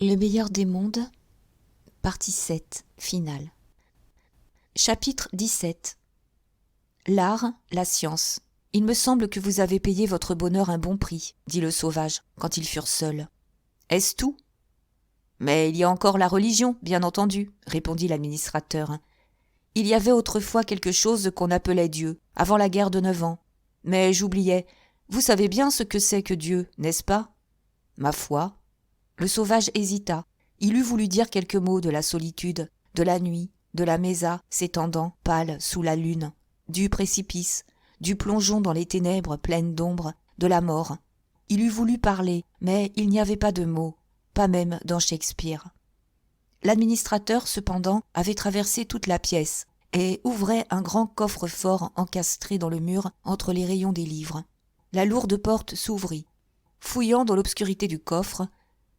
Le meilleur des mondes, partie 7, finale. Chapitre 17. L'art, la science. Il me semble que vous avez payé votre bonheur un bon prix, dit le sauvage, quand ils furent seuls. Est-ce tout ? Mais il y a encore la religion, bien entendu, répondit l'administrateur. Il y avait autrefois quelque chose qu'on appelait Dieu, avant la guerre de 9 ans. Mais j'oubliais. Vous savez bien ce que c'est que Dieu, n'est-ce pas ? Ma foi. Le sauvage hésita. Il eût voulu dire quelques mots de la solitude, de la nuit, de la mésa s'étendant, pâle, sous la lune, du précipice, du plongeon dans les ténèbres pleines d'ombre, de la mort. Il eût voulu parler, mais il n'y avait pas de mots, pas même dans Shakespeare. L'administrateur, cependant, avait traversé toute la pièce et ouvrait un grand coffre-fort encastré dans le mur entre les rayons des livres. La lourde porte s'ouvrit. Fouillant dans l'obscurité du coffre,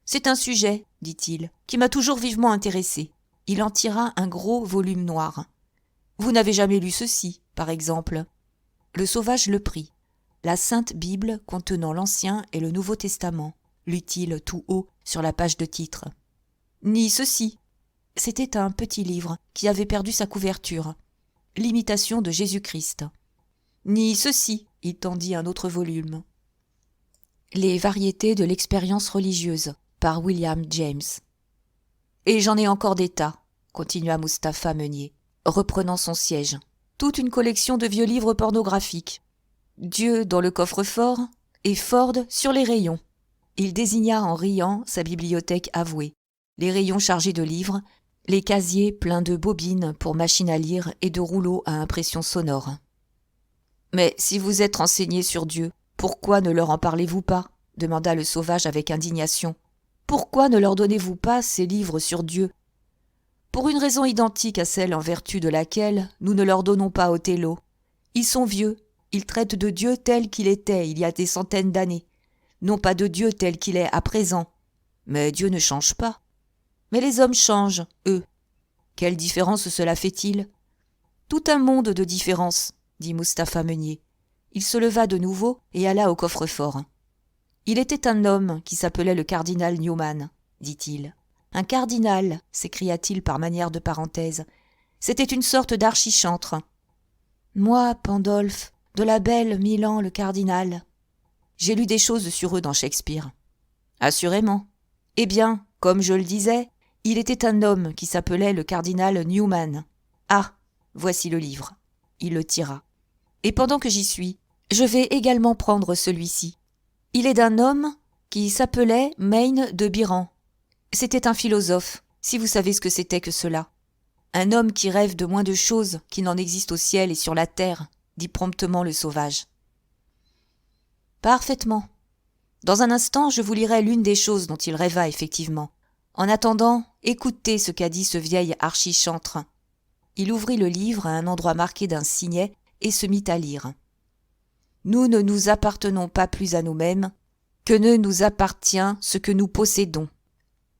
« C'est un sujet, dit-il, qui m'a toujours vivement intéressé. » Il en tira un gros volume noir. « Vous n'avez jamais lu ceci, par exemple ?» Le sauvage le prit. La Sainte Bible contenant l'Ancien et le Nouveau Testament, lut-il tout haut sur la page de titre. « Ni ceci. » C'était un petit livre qui avait perdu sa couverture. « L'imitation de Jésus-Christ. » « Ni ceci. » Il tendit un autre volume. « Les variétés de l'expérience religieuse. » par William James. « Et j'en ai encore des tas, » continua Mustapha Meunier, reprenant son siège. « Toute une collection de vieux livres pornographiques. Dieu dans le coffre-fort et Ford sur les rayons. » Il désigna en riant sa bibliothèque avouée, les rayons chargés de livres, les casiers pleins de bobines pour machines à lire et de rouleaux à impression sonore. « Mais si vous êtes renseigné sur Dieu, pourquoi ne leur en parlez-vous pas ?» demanda le sauvage avec indignation. Pourquoi ne leur donnez-vous pas ces livres sur Dieu ? Pour une raison identique à celle en vertu de laquelle nous ne leur donnons pas Othello. Ils sont vieux, ils traitent de Dieu tel qu'il était il y a des centaines d'années, non pas de Dieu tel qu'il est à présent. Mais Dieu ne change pas. Mais les hommes changent, eux. Quelle différence cela fait-il ? Tout un monde de différence, dit Mustapha Meunier. Il se leva de nouveau et alla au coffre-fort. Il était un homme qui s'appelait le cardinal Newman, dit-il. Un cardinal, s'écria-t-il par manière de parenthèse. C'était une sorte d'archichantre. Moi, Pandolphe, de la belle Milan le cardinal. J'ai lu des choses sur eux dans Shakespeare. Assurément. Eh bien, comme je le disais, il était un homme qui s'appelait le cardinal Newman. Ah, voici le livre. Il le tira. Et pendant que j'y suis, je vais également prendre celui-ci. Il est d'un homme qui s'appelait Maine de Biran. C'était un philosophe, si vous savez ce que c'était que cela. Un homme qui rêve de moins de choses qu'il n'en existe au ciel et sur la terre, dit promptement le sauvage. Parfaitement. Dans un instant, je vous lirai l'une des choses dont il rêva effectivement. En attendant, écoutez ce qu'a dit ce vieil archichantre. Il ouvrit le livre à un endroit marqué d'un signet et se mit à lire. Nous ne nous appartenons pas plus à nous-mêmes que ne nous appartient ce que nous possédons.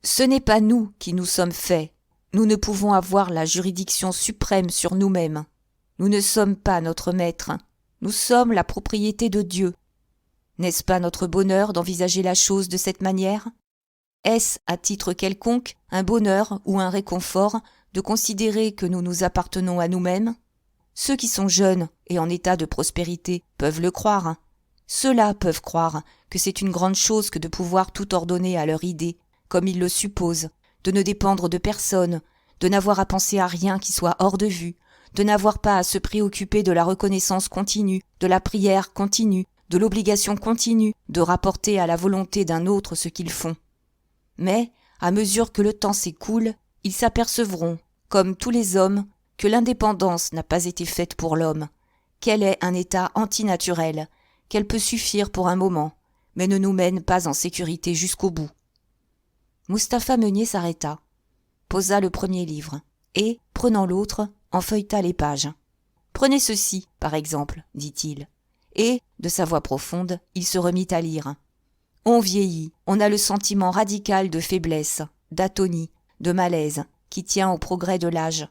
Ce n'est pas nous qui nous sommes faits. Nous ne pouvons avoir la juridiction suprême sur nous-mêmes. Nous ne sommes pas notre maître. Nous sommes la propriété de Dieu. N'est-ce pas notre bonheur d'envisager la chose de cette manière ? Est-ce, à titre quelconque, un bonheur ou un réconfort de considérer que nous nous appartenons à nous-mêmes ? Ceux qui sont jeunes et en état de prospérité peuvent le croire. Ceux-là peuvent croire que c'est une grande chose que de pouvoir tout ordonner à leur idée, comme ils le supposent, de ne dépendre de personne, de n'avoir à penser à rien qui soit hors de vue, de n'avoir pas à se préoccuper de la reconnaissance continue, de la prière continue, de l'obligation continue de rapporter à la volonté d'un autre ce qu'ils font. Mais, à mesure que le temps s'écoule, ils s'apercevront, comme tous les hommes, que l'indépendance n'a pas été faite pour l'homme, qu'elle est un état antinaturel, qu'elle peut suffire pour un moment, mais ne nous mène pas en sécurité jusqu'au bout. Mustapha Meunier s'arrêta, posa le premier livre, et, prenant l'autre, en feuilleta les pages. « Prenez ceci, par exemple, dit-il. » Et, de sa voix profonde, il se remit à lire. On vieillit, on a le sentiment radical de faiblesse, d'atonie, de malaise, qui tient au progrès de l'âge.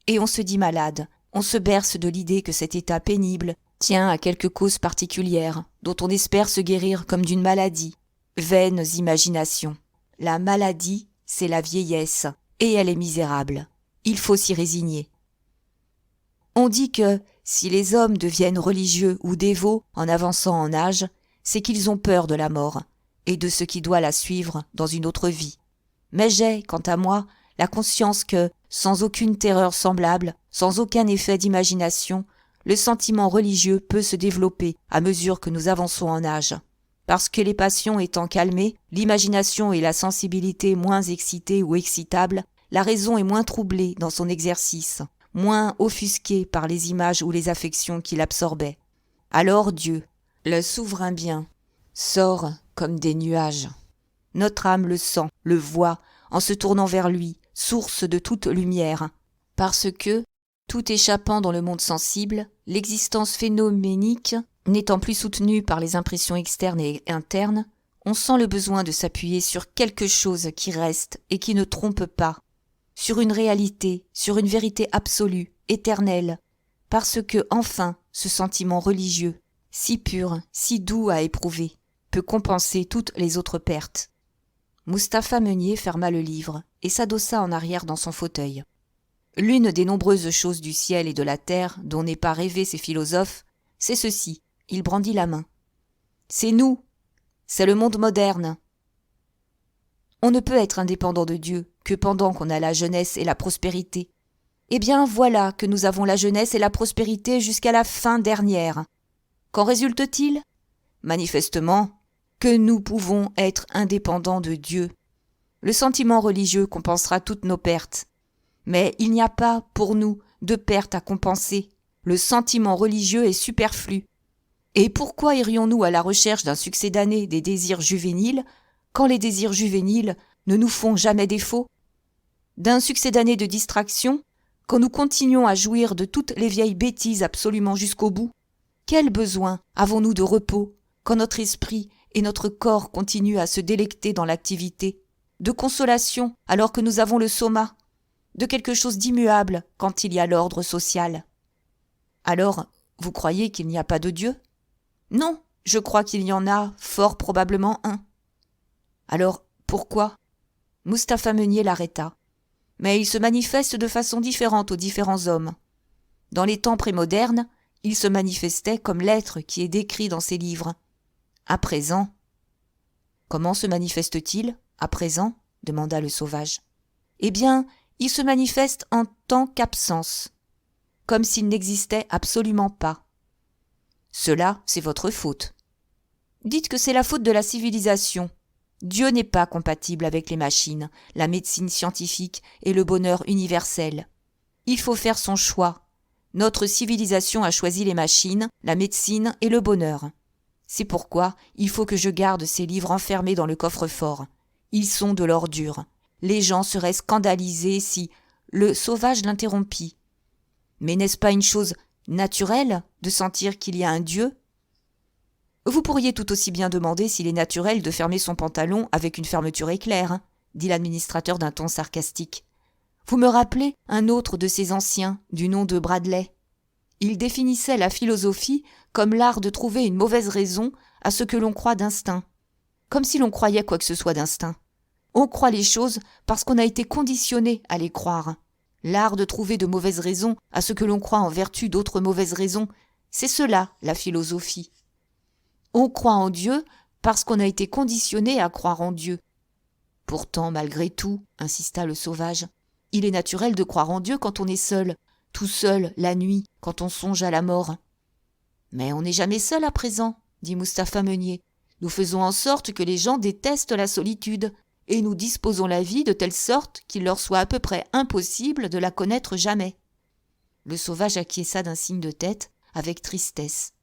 Et on se dit malade, on se berce de l'idée que cet état pénible tient à quelque cause particulière, dont on espère se guérir comme d'une maladie. Vaines imaginations. La maladie c'est la vieillesse, et elle est misérable. Il faut s'y résigner. On dit que, si les hommes deviennent religieux ou dévots en avançant en âge, c'est qu'ils ont peur de la mort, et de ce qui doit la suivre dans une autre vie. Mais j'ai, quant à moi, la conscience que, sans aucune terreur semblable, sans aucun effet d'imagination, le sentiment religieux peut se développer à mesure que nous avançons en âge. Parce que les passions étant calmées, l'imagination et la sensibilité moins excitées ou excitables, la raison est moins troublée dans son exercice, moins offusquée par les images ou les affections qui l'absorbaient. Alors Dieu, le souverain bien, sort comme des nuages. Notre âme le sent, le voit, en se tournant vers lui, source de toute lumière, parce que, tout échappant dans le monde sensible, l'existence phénoménique n'étant plus soutenue par les impressions externes et internes, on sent le besoin de s'appuyer sur quelque chose qui reste et qui ne trompe pas, sur une réalité, sur une vérité absolue, éternelle, parce que, enfin, ce sentiment religieux, si pur, si doux à éprouver, peut compenser toutes les autres pertes. Mustapha Meunier ferma le livre et s'adossa en arrière dans son fauteuil. L'une des nombreuses choses du ciel et de la terre dont n'aient pas rêvé ces philosophes, c'est ceci, il brandit la main. C'est nous, c'est le monde moderne. On ne peut être indépendant de Dieu que pendant qu'on a la jeunesse et la prospérité. Eh bien voilà que nous avons la jeunesse et la prospérité jusqu'à la fin dernière. Qu'en résulte-t-il ? Manifestement, que nous pouvons être indépendants de Dieu. Le sentiment religieux compensera toutes nos pertes. Mais il n'y a pas, pour nous, de perte à compenser. Le sentiment religieux est superflu. Et pourquoi irions-nous à la recherche d'un succédané des désirs juvéniles, quand les désirs juvéniles ne nous font jamais défaut ? D'un succédané de distraction, quand nous continuons à jouir de toutes les vieilles bêtises absolument jusqu'au bout ? Quel besoin avons-nous de repos, quand notre esprit et notre corps continuent à se délecter dans l'activité ? De consolation, alors que nous avons le soma ? De quelque chose d'immuable quand il y a l'ordre social. Alors, vous croyez qu'il n'y a pas de Dieu ? Non, je crois qu'il y en a fort probablement un. Alors, pourquoi ? Mustapha Meunier l'arrêta. Mais il se manifeste de façon différente aux différents hommes. Dans les temps prémodernes, il se manifestait comme l'être qui est décrit dans ces livres. À présent... Comment se manifeste-t-il, à présent ? Demanda le sauvage. Eh bien, il se manifeste en tant qu'absence, comme s'il n'existait absolument pas. Cela, c'est votre faute. Dites que c'est la faute de la civilisation. Dieu n'est pas compatible avec les machines, la médecine scientifique et le bonheur universel. Il faut faire son choix. Notre civilisation a choisi les machines, la médecine et le bonheur. C'est pourquoi il faut que je garde ces livres enfermés dans le coffre-fort. Ils sont de l'ordure. Les gens seraient scandalisés si... Le sauvage l'interrompit. Mais n'est-ce pas une chose naturelle de sentir qu'il y a un Dieu ? Vous pourriez tout aussi bien demander s'il est naturel de fermer son pantalon avec une fermeture éclair, dit l'administrateur d'un ton sarcastique. Vous me rappelez un autre de ces anciens, du nom de Bradley. Il définissait la philosophie comme l'art de trouver une mauvaise raison à ce que l'on croit d'instinct. Comme si l'on croyait quoi que ce soit d'instinct. On croit les choses parce qu'on a été conditionné à les croire. L'art de trouver de mauvaises raisons à ce que l'on croit en vertu d'autres mauvaises raisons, c'est cela, la philosophie. On croit en Dieu parce qu'on a été conditionné à croire en Dieu. Pourtant, malgré tout, insista le sauvage, il est naturel de croire en Dieu quand on est seul, tout seul, la nuit, quand on songe à la mort. Mais on n'est jamais seul à présent, dit Mustapha Meunier. Nous faisons en sorte que les gens détestent la solitude, et nous disposons la vie de telle sorte qu'il leur soit à peu près impossible de la connaître jamais. Le sauvage acquiesça d'un signe de tête, avec tristesse.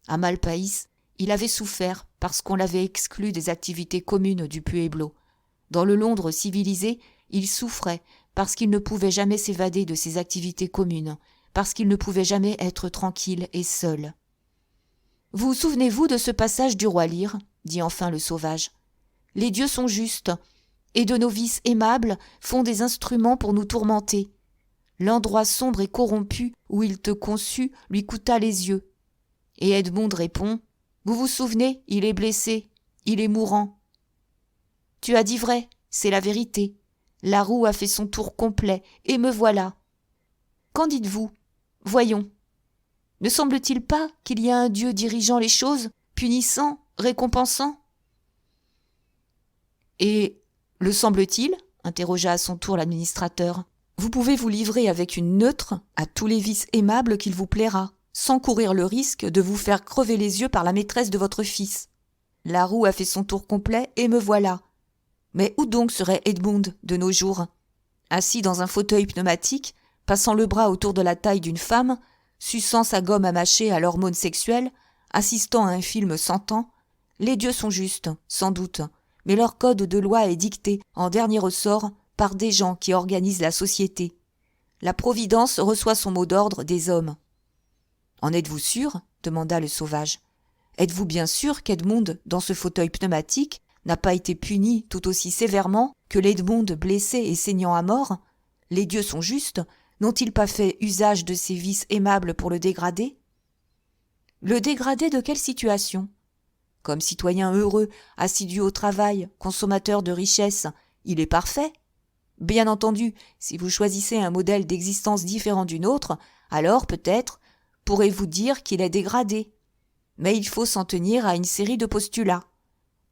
À Malpaïs, il avait souffert parce qu'on l'avait exclu des activités communes du Pueblo. Dans le Londres civilisé, il souffrait parce qu'il ne pouvait jamais s'évader de ses activités communes, parce qu'il ne pouvait jamais être tranquille et seul. « Vous souvenez-vous de ce passage du roi Lear ?» dit enfin le sauvage. « Les dieux sont justes, et de nos vices aimables font des instruments pour nous tourmenter. L'endroit sombre et corrompu où il te conçut lui coûta les yeux. » Et Edmond répond « Vous vous souvenez, il est blessé, il est mourant. » Tu as dit vrai, c'est la vérité. La roue a fait son tour complet, et me voilà. Qu'en dites-vous? Voyons. Ne semble-t-il pas qu'il y a un Dieu dirigeant les choses, punissant, récompensant? Et le semble-t-il? Interrogea à son tour l'administrateur. Vous pouvez vous livrer avec une neutre à tous les vices aimables qu'il vous plaira, sans courir le risque de vous faire crever les yeux par la maîtresse de votre fils. La roue a fait son tour complet, et me voilà. Mais où donc serait Edmond de nos jours? Assis dans un fauteuil pneumatique, passant le bras autour de la taille d'une femme, suçant sa gomme à mâcher à l'hormone sexuelle, assistant à un film 100 ans, les dieux sont justes, sans doute, mais leur code de loi est dicté, en dernier ressort, par des gens qui organisent la société. La Providence reçoit son mot d'ordre des hommes. « En êtes-vous sûr ?» demanda le sauvage. « Êtes-vous bien sûr qu'Edmond, dans ce fauteuil pneumatique, n'a pas été puni tout aussi sévèrement que l'Edmond blessé et saignant à mort? Les dieux sont justes, n'ont-ils pas fait usage de ces vices aimables pour le dégrader? » Le dégrader de quelle situation? Comme citoyen heureux, assidu au travail, consommateur de richesses, il est parfait. Bien entendu, si vous choisissez un modèle d'existence différent d'une autre, alors peut-être pourrez-vous dire qu'il est dégradé. Mais il faut s'en tenir à une série de postulats.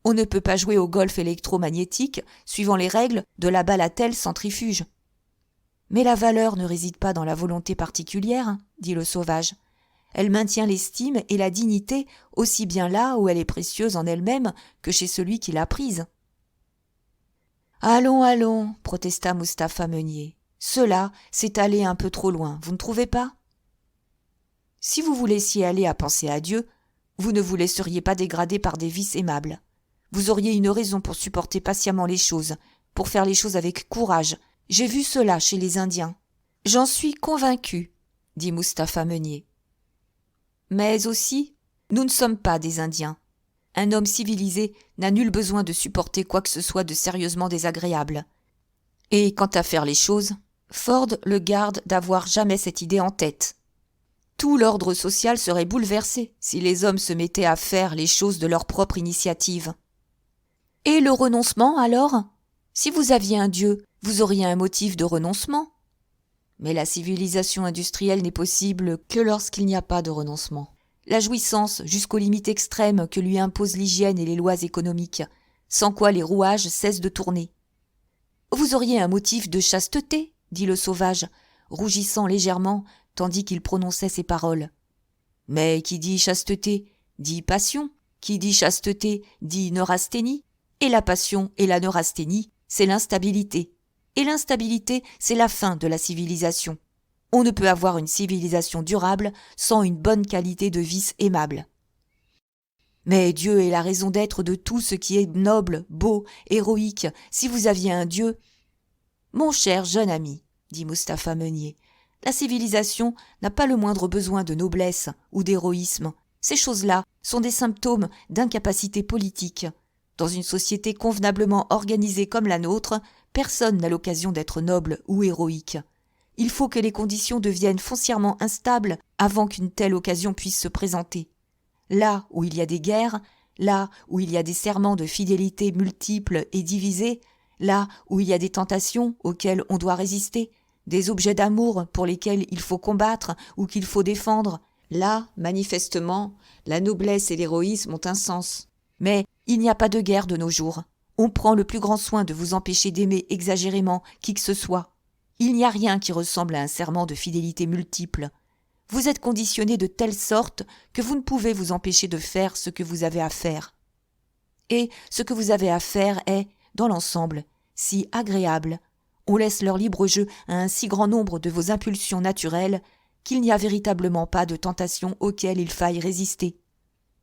On ne peut pas jouer au golf électromagnétique suivant les règles de la Balatelle centrifuge. Mais la valeur ne réside pas dans la volonté particulière, dit le sauvage. Elle maintient l'estime et la dignité aussi bien là où elle est précieuse en elle-même que chez celui qui l'a prise. Allons, allons, protesta Mustapha Meunier. Cela, c'est aller un peu trop loin, vous ne trouvez pas? Si vous vous laissiez aller à penser à Dieu, vous ne vous laisseriez pas dégrader par des vices aimables. Vous auriez une raison pour supporter patiemment les choses, pour faire les choses avec courage. J'ai vu cela chez les Indiens. J'en suis convaincu, dit Mustapha Meunier. Mais aussi, nous ne sommes pas des Indiens. Un homme civilisé n'a nul besoin de supporter quoi que ce soit de sérieusement désagréable. Et quant à faire les choses, Ford le garde d'avoir jamais cette idée en tête. Tout l'ordre social serait bouleversé si les hommes se mettaient à faire les choses de leur propre initiative. Et le renoncement, alors? Si vous aviez un Dieu, vous auriez un motif de renoncement. Mais la civilisation industrielle n'est possible que lorsqu'il n'y a pas de renoncement. La jouissance jusqu'aux limites extrêmes que lui imposent l'hygiène et les lois économiques, sans quoi les rouages cessent de tourner. Vous auriez un motif de chasteté, dit le sauvage, rougissant légèrement, tandis qu'il prononçait ces paroles. Mais qui dit chasteté, dit passion, qui dit chasteté, dit neurasthénie, et la passion et la neurasthénie, c'est l'instabilité. Et l'instabilité, c'est la fin de la civilisation. On ne peut avoir une civilisation durable sans une bonne qualité de vice aimable. Mais Dieu est la raison d'être de tout ce qui est noble, beau, héroïque. Si vous aviez un Dieu... Mon cher jeune ami, dit Mustapha Meunier, la civilisation n'a pas le moindre besoin de noblesse ou d'héroïsme. Ces choses-là sont des symptômes d'incapacité politique. Dans une société convenablement organisée comme la nôtre, personne n'a l'occasion d'être noble ou héroïque. Il faut que les conditions deviennent foncièrement instables avant qu'une telle occasion puisse se présenter. Là où il y a des guerres, là où il y a des serments de fidélité multiples et divisés, là où il y a des tentations auxquelles on doit résister, des objets d'amour pour lesquels il faut combattre ou qu'il faut défendre, là, manifestement, la noblesse et l'héroïsme ont un sens. Mais il n'y a pas de guerre de nos jours. On prend le plus grand soin de vous empêcher d'aimer exagérément qui que ce soit. Il n'y a rien qui ressemble à un serment de fidélité multiple. Vous êtes conditionné de telle sorte que vous ne pouvez vous empêcher de faire ce que vous avez à faire. Et ce que vous avez à faire est, dans l'ensemble, si agréable. On laisse leur libre jeu à un si grand nombre de vos impulsions naturelles qu'il n'y a véritablement pas de tentation auxquelles il faille résister.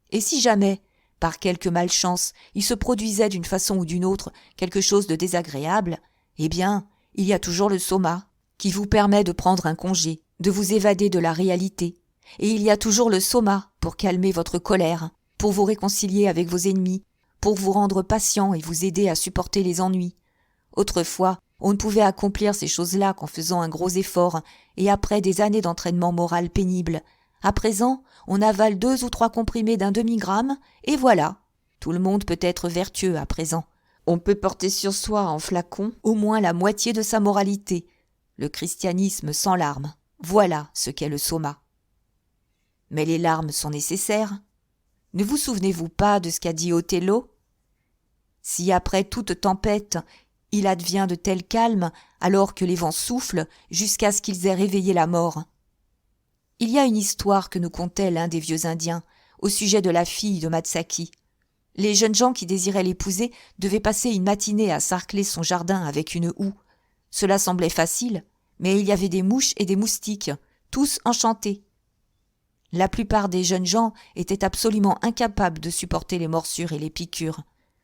Et si jamais, par quelque malchance, il se produisait d'une façon ou d'une autre quelque chose de désagréable, eh bien, il y a toujours le soma, qui vous permet de prendre un congé, de vous évader de la réalité. Et il y a toujours le soma pour calmer votre colère, pour vous réconcilier avec vos ennemis, pour vous rendre patient et vous aider à supporter les ennuis. Autrefois, on ne pouvait accomplir ces choses-là qu'en faisant un gros effort et après des années d'entraînement moral pénible. À présent, on avale 2 ou 3 comprimés d'1 demi-gramme et voilà. Tout le monde peut être vertueux à présent. On peut porter sur soi en flacon au moins la moitié de sa moralité. Le christianisme sans larmes, voilà ce qu'est le soma. Mais les larmes sont nécessaires. Ne vous souvenez-vous pas de ce qu'a dit Othello ? Si après toute tempête, il advient de tel calme, alors que les vents soufflent, jusqu'à ce qu'ils aient réveillé la mort. Il y a une histoire que nous contait l'un des vieux Indiens, au sujet de la fille de Matsaki. Les jeunes gens qui désiraient l'épouser devaient passer une matinée à sarcler son jardin avec une houe. Cela semblait facile, mais il y avait des mouches et des moustiques, tous enchantés. La plupart des jeunes gens étaient absolument incapables de supporter les morsures et les piqûres.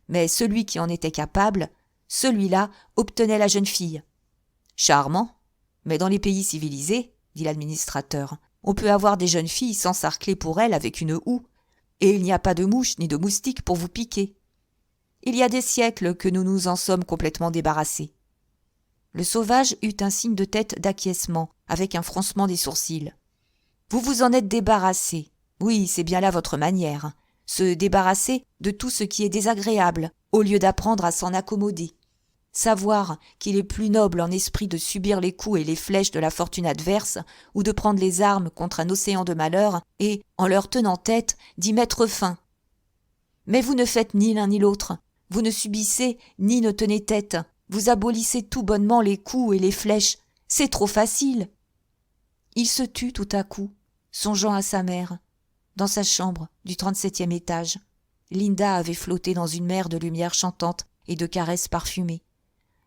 Mais celui qui en était capable, celui-là obtenait la jeune fille. Charmant, mais dans les pays civilisés, dit l'administrateur, on peut avoir des jeunes filles s'encercler pour elles avec une houe, et il n'y a pas de mouches ni de moustiques pour vous piquer. Il y a des siècles que nous nous en sommes complètement débarrassés. Le sauvage eut un signe de tête d'acquiescement, avec un froncement des sourcils. Vous vous en êtes débarrassé. Oui, c'est bien là votre manière. Se débarrasser de tout ce qui est désagréable, au lieu d'apprendre à s'en accommoder. Savoir qu'il est plus noble en esprit de subir les coups et les flèches de la fortune adverse, ou de prendre les armes contre un océan de malheur, et, en leur tenant tête, d'y mettre fin. Mais vous ne faites ni l'un ni l'autre. Vous ne subissez ni ne tenez tête. Vous abolissez tout bonnement les coups et les flèches. C'est trop facile. Il se tut tout à coup, songeant à sa mère. Dans sa chambre du 37e étage, Linda avait flotté dans une mer de lumière chantante et de caresses parfumées.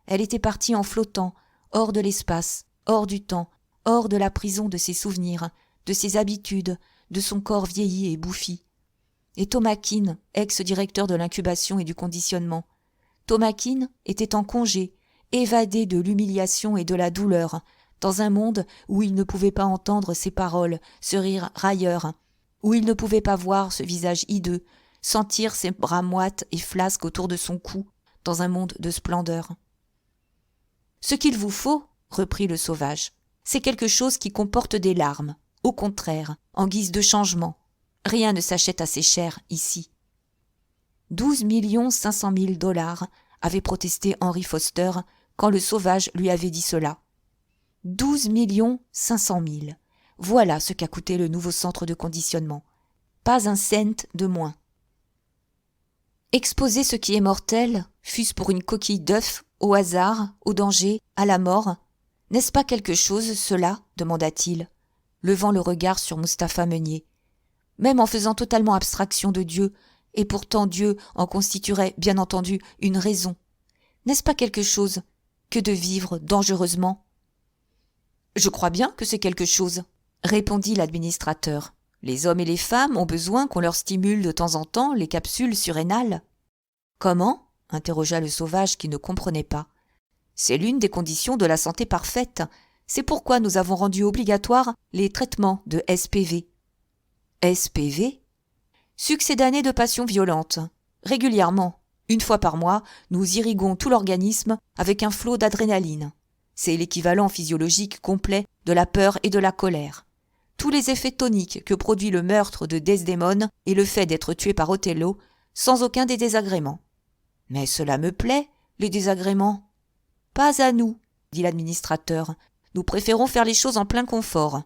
Elle était partie en flottant, hors de l'espace, hors du temps, hors de la prison de ses souvenirs, de ses habitudes, de son corps vieilli et bouffi. Et Thomas Keane, ex-directeur de l'incubation et du conditionnement. Thomas Keane était en congé, évadé de l'humiliation et de la douleur, dans un monde où il ne pouvait pas entendre ses paroles, ce rire railleur, où il ne pouvait pas voir ce visage hideux, sentir ses bras moites et flasques autour de son cou, dans un monde de splendeur. « Ce qu'il vous faut, reprit le sauvage, c'est quelque chose qui comporte des larmes, au contraire, en guise de changement. Rien ne s'achète assez cher ici. » 12 500 000 $, avait protesté Henry Foster quand le sauvage lui avait dit cela. 12 500 000. Voilà ce qu'a coûté le nouveau centre de conditionnement. Pas un cent de moins. Exposer ce qui est mortel, fût-ce pour une coquille d'œuf, au hasard, au danger, à la mort, n'est-ce pas quelque chose, cela ? Demanda-t-il, levant le regard sur Mustapha Meunier. Même en faisant totalement abstraction de Dieu, et pourtant Dieu en constituerait, bien entendu, une raison. N'est-ce pas quelque chose que de vivre dangereusement ? Je crois bien que c'est quelque chose, répondit l'administrateur. Les hommes et les femmes ont besoin qu'on leur stimule de temps en temps les capsules surrénales. Comment ? Interrogea le sauvage qui ne comprenait pas. C'est l'une des conditions de la santé parfaite. C'est pourquoi nous avons rendu obligatoire les traitements de SPV. SPV ? Succédané de passions violentes. Régulièrement, une fois par mois, nous irriguons tout l'organisme avec un flot d'adrénaline. C'est l'équivalent physiologique complet de la peur et de la colère. Tous les effets toniques que produit le meurtre de Desdémone et le fait d'être tué par Othello, sans aucun des désagréments. Mais cela me plaît, les désagréments. Pas à nous, dit l'administrateur. Nous préférons faire les choses en plein confort.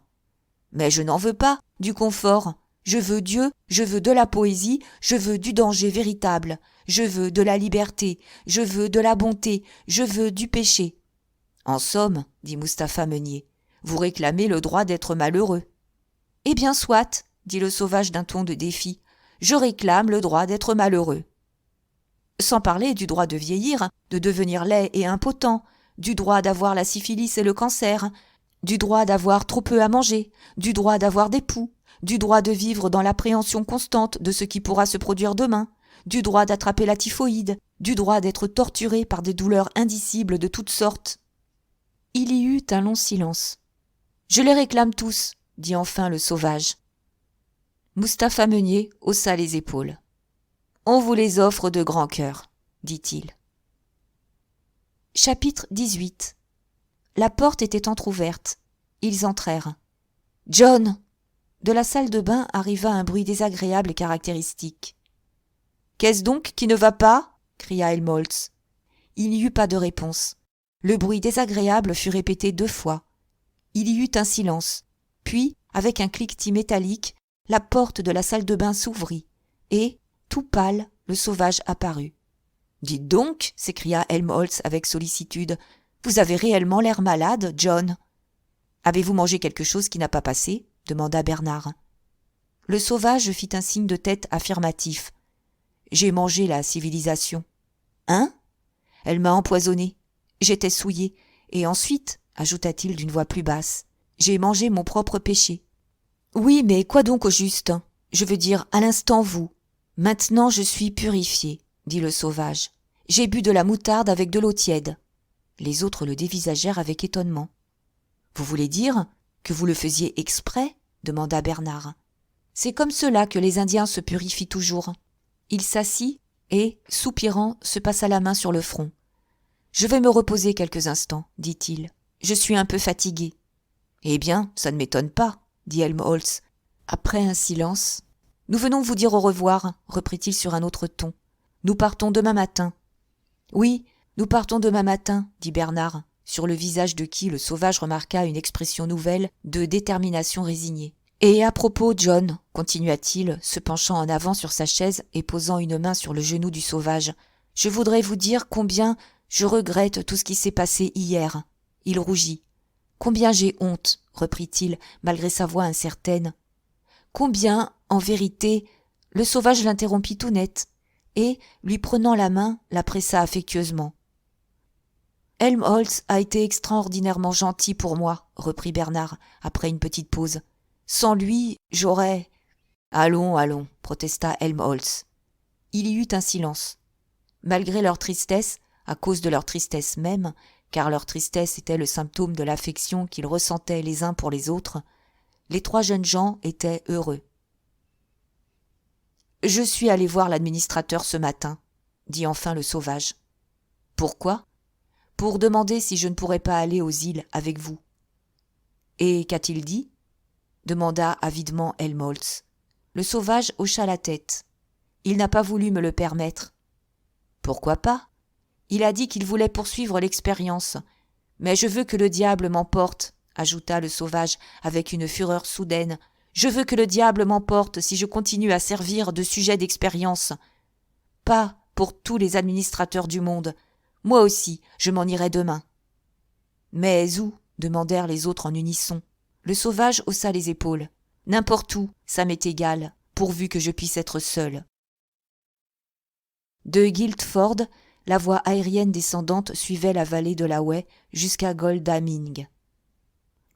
Mais je n'en veux pas, du confort. Je veux Dieu, je veux de la poésie, je veux du danger véritable, je veux de la liberté, je veux de la bonté, je veux du péché. En somme, dit Mustapha Meunier, vous réclamez le droit d'être malheureux. Eh bien soit, dit le sauvage d'un ton de défi, je réclame le droit d'être malheureux. Sans parler du droit de vieillir, de devenir laid et impotent, du droit d'avoir la syphilis et le cancer, du droit d'avoir trop peu à manger, du droit d'avoir des poux, du droit de vivre dans l'appréhension constante de ce qui pourra se produire demain, du droit d'attraper la typhoïde, du droit d'être torturé par des douleurs indicibles de toutes sortes. Il y eut un long silence. « Je les réclame tous », dit enfin le sauvage. Mustapha Meunier haussa les épaules. « On vous les offre de grand cœur, » dit-il. Chapitre 18. La porte était entr'ouverte. Ils entrèrent. « John !» De la salle de bain arriva un bruit désagréable et caractéristique. « Qu'est-ce donc qui ne va pas ?» cria Helmholtz. Il n'y eut pas de réponse. Le bruit désagréable fut répété 2 fois. Il y eut un silence. Puis, avec un cliquetis métallique, la porte de la salle de bain s'ouvrit, et, tout pâle, le sauvage apparut. « Dites donc, s'écria Helmholtz avec sollicitude, vous avez réellement l'air malade, John. Avez-vous mangé quelque chose qui n'a pas passé ? Demanda Bernard. Le sauvage fit un signe de tête affirmatif. J'ai mangé la civilisation. Hein ? Elle m'a empoisonné. J'étais souillé. Et ensuite, ajouta-t-il d'une voix plus basse, j'ai mangé mon propre péché. Oui, mais quoi donc au juste ? Je veux dire, à l'instant vous. Maintenant je suis purifié, dit le sauvage. J'ai bu de la moutarde avec de l'eau tiède. Les autres le dévisagèrent avec étonnement. Vous voulez dire que vous le faisiez exprès ? Demanda Bernard. C'est comme cela que les Indiens se purifient toujours. Il s'assit et, soupirant, se passa la main sur le front. Je vais me reposer quelques instants, dit-il. Je suis un peu fatigué. Eh bien, ça ne m'étonne pas, dit Helmholtz. Après un silence. Nous venons vous dire au revoir, reprit-il sur un autre ton. Nous partons demain matin. Oui, nous partons demain matin, dit Bernard, sur le visage de qui le sauvage remarqua une expression nouvelle de détermination résignée. Et à propos, John, continua-t-il, se penchant en avant sur sa chaise et posant une main sur le genou du sauvage, je voudrais vous dire combien je regrette tout ce qui s'est passé hier. Il rougit. Combien j'ai honte, reprit-il, malgré sa voix incertaine. Combien, en vérité, le sauvage l'interrompit tout net, et, lui prenant la main, la pressa affectueusement. Helmholtz a été extraordinairement gentil pour moi, reprit Bernard, après une petite pause. Sans lui, j'aurais... Allons, allons, protesta Helmholtz. Il y eut un silence. Malgré leur tristesse, à cause de leur tristesse même, car leur tristesse était le symptôme de l'affection qu'ils ressentaient les uns pour les autres, les 3 jeunes gens étaient heureux. « Je suis allé voir l'administrateur ce matin, » dit enfin le sauvage. « Pourquoi ? Pour demander si je ne pourrais pas aller aux îles avec vous. »« Et qu'a-t-il dit ?» demanda avidement Helmholtz. Le sauvage hocha la tête. « Il n'a pas voulu me le permettre. »« Pourquoi pas ? Il a dit qu'il voulait poursuivre l'expérience. Mais je veux que le diable m'emporte, ajouta le sauvage avec une fureur soudaine. Je veux que le diable m'emporte si je continue à servir de sujet d'expérience. Pas pour tous les administrateurs du monde. Moi aussi, je m'en irai demain. Mais où ? Demandèrent les autres en unisson. Le sauvage haussa les épaules. N'importe où, ça m'est égal, pourvu que je puisse être seul. De Guildford, la voie aérienne descendante suivait la vallée de la Wye jusqu'à Godalming.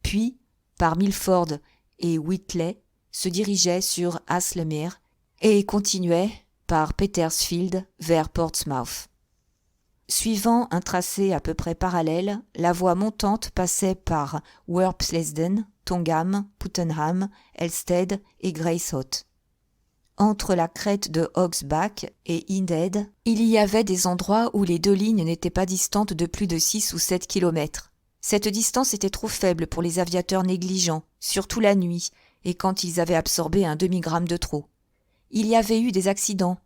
Puis, par Milford et Whitley, se dirigeait sur Haslemere et continuait par Petersfield vers Portsmouth. Suivant un tracé à peu près parallèle, la voie montante passait par Worplesdon, Tongham, Puttenham, Elstead et Greysholt. Entre la crête de Hog's Back et Hindhead, il y avait des endroits où les 2 lignes n'étaient pas distantes de plus de 6 ou 7 kilomètres. Cette distance était trop faible pour les aviateurs négligents, surtout la nuit, et quand ils avaient absorbé un demi-gramme de trop. Il y avait eu des accidents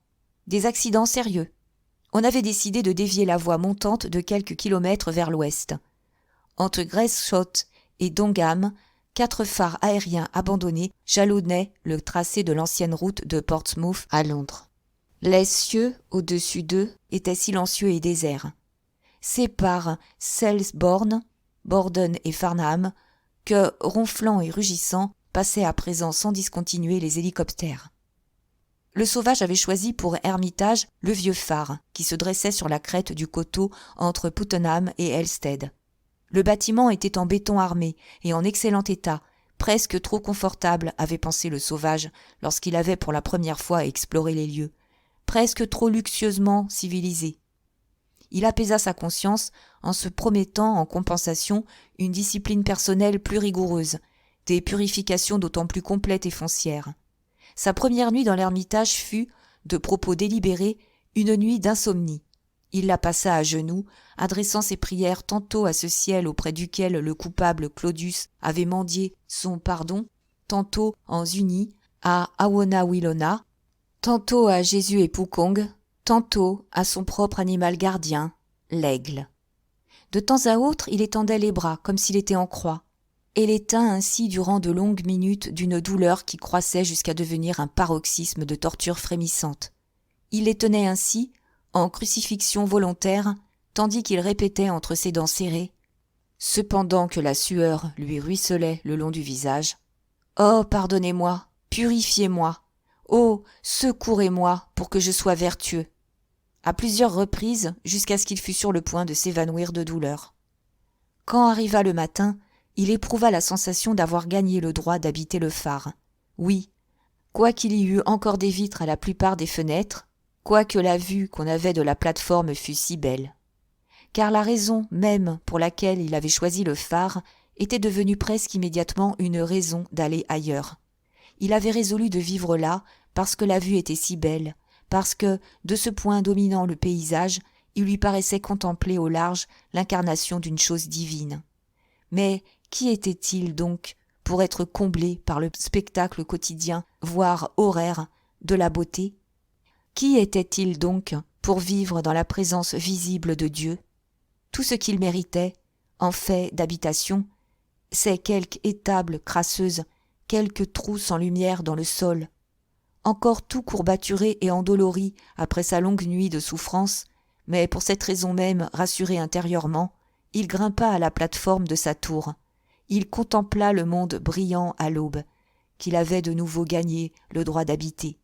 sérieux. On avait décidé de dévier la voie montante de quelques kilomètres vers l'ouest. Entre Greysholt et Dongham, 4 phares aériens abandonnés jalonnaient le tracé de l'ancienne route de Portsmouth à Londres. Les cieux au-dessus d'eux étaient silencieux et déserts. C'est par Selborne, Bordon et Farnham que, ronflant et rugissant, passaient à présent sans discontinuer les hélicoptères. Le sauvage avait choisi pour ermitage le vieux phare, qui se dressait sur la crête du coteau entre Puttenham et Elstead. Le bâtiment était en béton armé et en excellent état, presque trop confortable, avait pensé le sauvage lorsqu'il avait pour la première fois exploré les lieux, presque trop luxueusement civilisé. Il apaisa sa conscience en se promettant en compensation une discipline personnelle plus rigoureuse, des purifications d'autant plus complètes et foncières. Sa première nuit dans l'ermitage fut, de propos délibérés, une nuit d'insomnie. Il la passa à genoux, adressant ses prières tantôt à ce ciel auprès duquel le coupable Claudius avait mendié son pardon, tantôt en Zuni, à Awonawilona, tantôt à Jésus et Pukong, tantôt à son propre animal gardien, l'aigle. De temps à autre, il étendait les bras comme s'il était en croix, et les tint ainsi durant de longues minutes d'une douleur qui croissait jusqu'à devenir un paroxysme de torture frémissante. Il les tenait ainsi, en crucifixion volontaire, tandis qu'il répétait entre ses dents serrées, cependant que la sueur lui ruisselait le long du visage, « Oh, pardonnez-moi, purifiez-moi, oh, secourez-moi pour que je sois vertueux !» à plusieurs reprises jusqu'à ce qu'il fût sur le point de s'évanouir de douleur. Quand arriva le matin, il éprouva la sensation d'avoir gagné le droit d'habiter le phare. Oui, quoiqu'il y eût encore des vitres à la plupart des fenêtres, quoique la vue qu'on avait de la plate-forme fût si belle. Car la raison même pour laquelle il avait choisi le phare était devenue presque immédiatement une raison d'aller ailleurs. Il avait résolu de vivre là parce que la vue était si belle, parce que, de ce point dominant le paysage, il lui paraissait contempler au large l'incarnation d'une chose divine. Mais qui était-il donc pour être comblé par le spectacle quotidien, voire horaire, de la beauté? Qui était-il donc pour vivre dans la présence visible de Dieu? Tout ce qu'il méritait, en fait d'habitation, c'est quelque étable crasseuse, quelque trou sans lumière dans le sol. Encore tout courbaturé et endolori après sa longue nuit de souffrance, mais pour cette raison même rassuré intérieurement, il grimpa à la plate-forme de sa tour. Il contempla le monde brillant à l'aube, qu'il avait de nouveau gagné le droit d'habiter.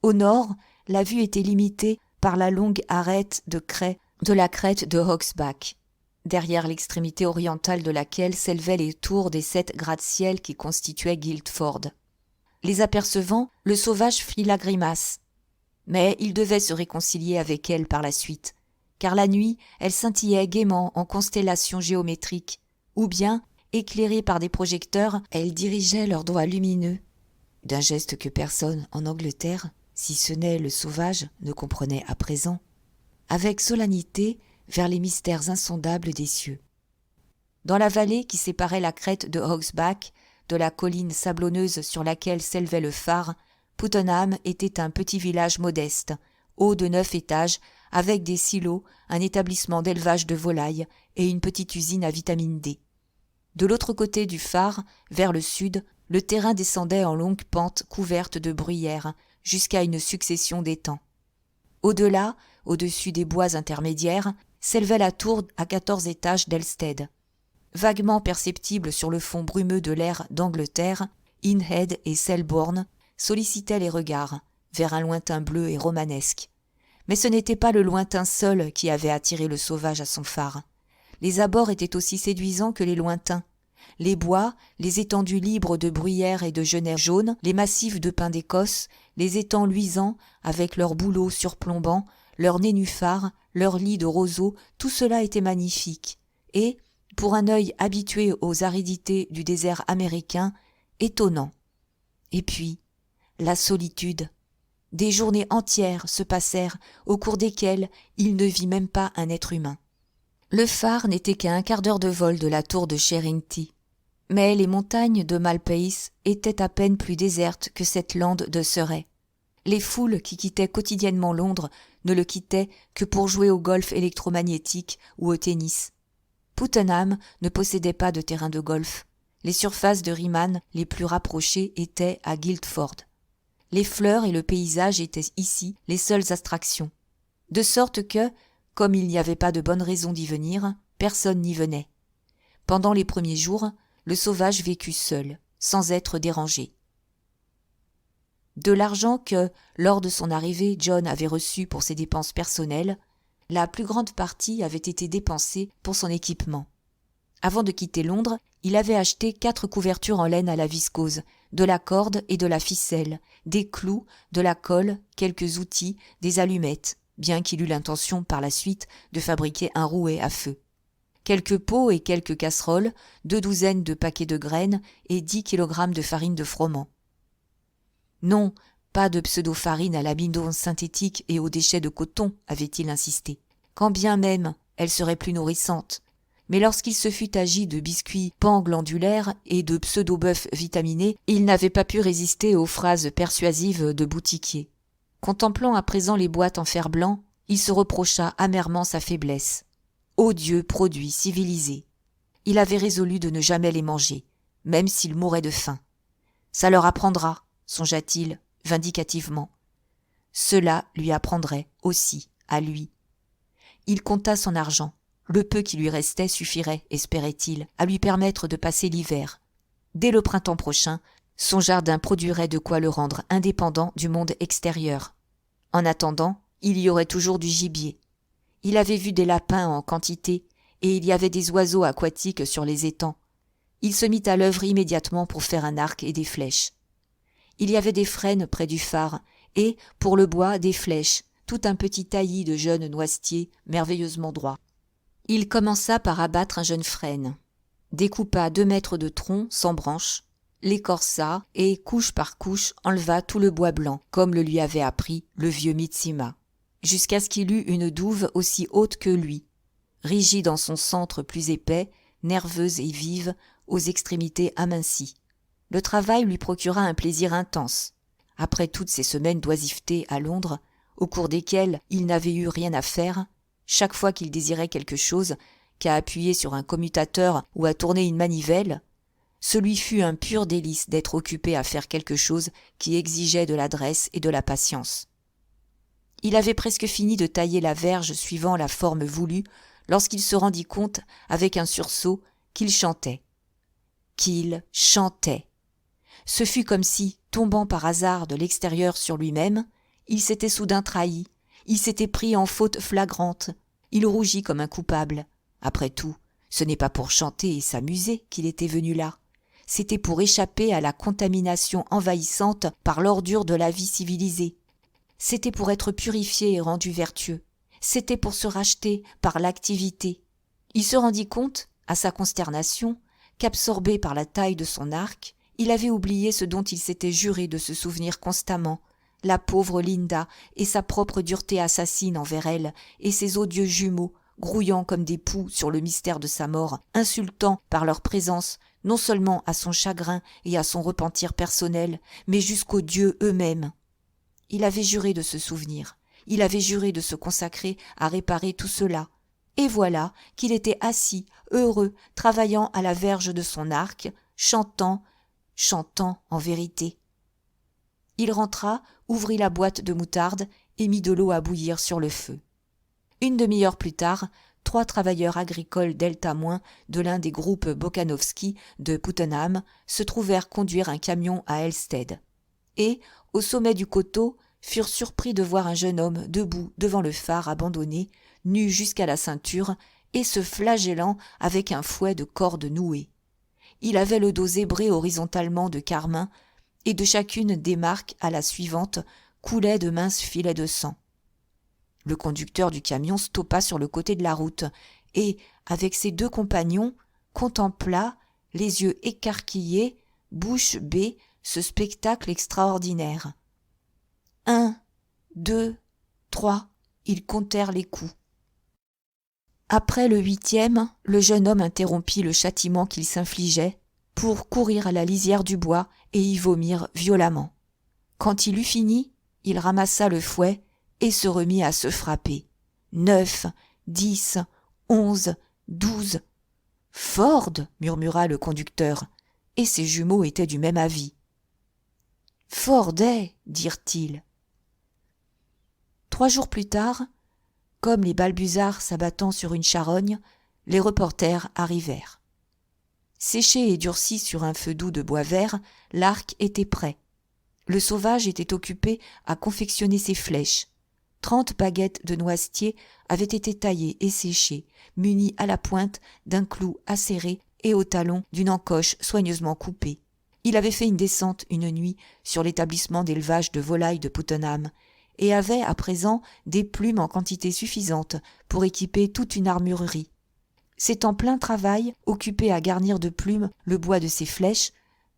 Au nord, la vue était limitée par la longue arête de craie de la crête de Hogsback, derrière l'extrémité orientale de laquelle s'élevaient les tours des 7 gratte-ciel qui constituaient Guildford. Les apercevant, le sauvage fit la grimace. Mais il devait se réconcilier avec elle par la suite, car la nuit, elle scintillait gaiement en constellations géométriques, ou bien, éclairée par des projecteurs, elle dirigeait leurs doigts lumineux, d'un geste que personne en Angleterre, si ce n'est le sauvage, ne comprenait à présent, avec solennité vers les mystères insondables des cieux. Dans la vallée qui séparait la crête de Hogsback de la colline sablonneuse sur laquelle s'élevait le phare, Puttenham était un petit village modeste, haut de 9 étages, avec des silos, un établissement d'élevage de volailles et une petite usine à vitamine D. De l'autre côté du phare, vers le sud, le terrain descendait en longues pentes couvertes de bruyères jusqu'à une succession d'étangs. Au-delà, au-dessus des bois intermédiaires, s'élevait la tour à 14 étages d'Elstead. Vaguement perceptible sur le fond brumeux de l'air d'Angleterre, Hindhead et Selborne sollicitaient les regards vers un lointain bleu et romanesque. Mais ce n'était pas le lointain seul qui avait attiré le sauvage à son phare. Les abords étaient aussi séduisants que les lointains. Les bois, les étendues libres de bruyères et de genêts jaunes, les massifs de pins d'Écosse, les étangs luisants avec leurs bouleaux surplombants, leurs nénuphars, leurs lits de roseaux, tout cela était magnifique. Et, pour un œil habitué aux aridités du désert américain, étonnant. Et puis, la solitude. Des journées entières se passèrent au cours desquelles il ne vit même pas un être humain. Le phare n'était qu'à un quart d'heure de vol de la tour de Cherringty, mais les montagnes de Malpace étaient à peine plus désertes que cette lande de Surrey. Les foules qui quittaient quotidiennement Londres ne le quittaient que pour jouer au golf électromagnétique ou au tennis. Puttenham ne possédait pas de terrain de golf. Les surfaces de Riemann les plus rapprochées étaient à Guildford. Les fleurs et le paysage étaient ici les seules attractions. De sorte que, comme il n'y avait pas de bonne raison d'y venir, personne n'y venait. Pendant les premiers jours, le sauvage vécut seul, sans être dérangé. De l'argent que, lors de son arrivée, John avait reçu pour ses dépenses personnelles, la plus grande partie avait été dépensée pour son équipement. Avant de quitter Londres, il avait acheté 4 couvertures en laine à la viscose, de la corde et de la ficelle, des clous, de la colle, quelques outils, des allumettes, bien qu'il eût l'intention par la suite de fabriquer un rouet à feu. Quelques pots et quelques casseroles, 2 douzaines de paquets de graines et 10 kilogrammes de farine de froment. Non, pas de pseudo-farine à l'amidon synthétique et aux déchets de coton, avait-il insisté, quand bien même elle serait plus nourrissante. Mais lorsqu'il se fut agi de biscuits pan-glandulaires et de pseudo-bœuf vitaminé, il n'avait pas pu résister aux phrases persuasives de boutiquier. Contemplant à présent les boîtes en fer blanc, Il se reprocha amèrement sa faiblesse. Odieux produit civilisé. Il avait résolu de ne jamais les manger, même s'ils mouraient de faim. Ça leur apprendra, songea-t-il vindicativement. Cela lui apprendrait aussi, à lui. Il compta son argent. Le peu qui lui restait suffirait, espérait-il, à lui permettre de passer l'hiver. Dès le printemps prochain, son jardin produirait de quoi le rendre indépendant du monde extérieur. En attendant, il y aurait toujours du gibier. Il avait vu des lapins en quantité, et il y avait des oiseaux aquatiques sur les étangs. Il se mit à l'œuvre immédiatement pour faire un arc et des flèches. Il y avait des frênes près du phare, et, pour le bois, des flèches, tout un petit taillis de jeunes noisetiers merveilleusement droits. Il commença par abattre un jeune frêne, découpa 2 mètres de tronc sans branches, l'écorça et, couche par couche, enleva tout le bois blanc, comme le lui avait appris le vieux Mitsima, jusqu'à ce qu'il eût une douve aussi haute que lui, rigide en son centre plus épais, nerveuse et vive, aux extrémités amincies. Le travail lui procura un plaisir intense. Après toutes ces semaines d'oisiveté à Londres, au cours desquelles il n'avait eu rien à faire, chaque fois qu'il désirait quelque chose, qu'à appuyer sur un commutateur ou à tourner une manivelle, ce lui fut un pur délice d'être occupé à faire quelque chose qui exigeait de l'adresse et de la patience. Il avait presque fini de tailler la verge suivant la forme voulue lorsqu'il se rendit compte, avec un sursaut, qu'il chantait. Ce fut comme si, tombant par hasard de l'extérieur sur lui-même, il s'était soudain trahi, il s'était pris en faute flagrante, il rougit comme un coupable. Après tout, ce n'est pas pour chanter et s'amuser qu'il était venu là. C'était pour échapper à la contamination envahissante par l'ordure de la vie civilisée. C'était pour être purifié et rendu vertueux. C'était pour se racheter par l'activité. Il se rendit compte, à sa consternation, qu'absorbé par la taille de son arc, il avait oublié ce dont il s'était juré de se souvenir constamment, la pauvre Linda et sa propre dureté assassine envers elle, et ses odieux jumeaux, grouillant comme des poux sur le mystère de sa mort, insultant par leur présence non seulement à son chagrin et à son repentir personnel, mais jusqu'aux dieux eux-mêmes. Il avait juré de se souvenir, il avait juré de se consacrer à réparer tout cela, et voilà qu'il était assis, heureux, travaillant à la verge de son arc, chantant en vérité. Il rentra, ouvrit la boîte de moutarde et mit de l'eau à bouillir sur le feu. Une demi-heure plus tard, 3 travailleurs agricoles delta- de l'un des groupes Bokanovski de Puttenham se trouvèrent conduire un camion à Elstead, et, au sommet du coteau, furent surpris de voir un jeune homme debout devant le phare abandonné, nu jusqu'à la ceinture, et se flagellant avec un fouet de corde nouée. Il avait le dos zébré horizontalement de carmin, et de chacune des marques à la suivante coulaient de minces filets de sang. Le conducteur du camion stoppa sur le côté de la route et, avec ses 2 compagnons, contempla, les yeux écarquillés, bouche bée, ce spectacle extraordinaire. 1, 2, 3, ils comptèrent les coups. Après le 8e, le jeune homme interrompit le châtiment qu'il s'infligeait pour courir à la lisière du bois et y vomir violemment. Quand il eut fini, il ramassa le fouet et se remit à se frapper. 9, 10, 11, 12. Ford, murmura le conducteur, et ses jumeaux étaient du même avis. Fordet, dirent-ils. 3 jours plus tard, comme les balbuzards s'abattant sur une charogne, les reporters arrivèrent. Séché et durci sur un feu doux de bois vert, l'arc était prêt. Le sauvage était occupé à confectionner ses flèches. 30 baguettes de noisetier avaient été taillées et séchées, munies à la pointe d'un clou acéré et au talon d'une encoche soigneusement coupée. Il avait fait une descente une nuit sur l'établissement d'élevage de volailles de Puttenham et avait à présent des plumes en quantité suffisante pour équiper toute une armurerie. C'est en plein travail, occupé à garnir de plumes le bois de ses flèches,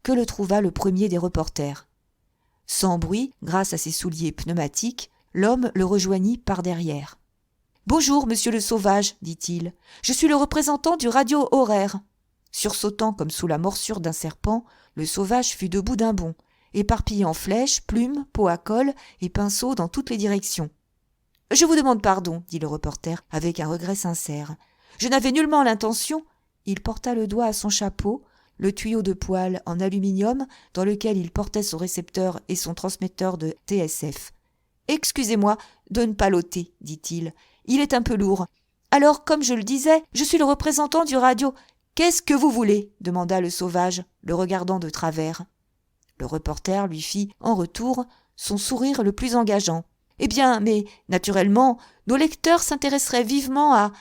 que le trouva le premier des reporters. Sans bruit, grâce à ses souliers pneumatiques, l'homme le rejoignit par derrière. « Bonjour, monsieur le sauvage, dit-il. Je suis le représentant du radio horaire. » Sursautant comme sous la morsure d'un serpent, le sauvage fut debout d'un bond, éparpillant flèches, plumes, pots à colle et pinceaux dans toutes les directions. « Je vous demande pardon, dit le reporter avec un regret sincère. Je n'avais nullement l'intention. » Il porta le doigt à son chapeau, le tuyau de poêle en aluminium dans lequel il portait son récepteur et son transmetteur de TSF. « Excusez-moi de ne pas l'ôter, dit-il. Il est un peu lourd. Alors, comme je le disais, je suis le représentant du radio. Qu'est-ce que vous voulez ? Demanda le sauvage, le regardant de travers. Le reporter lui fit, en retour, son sourire le plus engageant. Eh bien, mais, naturellement, nos lecteurs s'intéresseraient vivement à...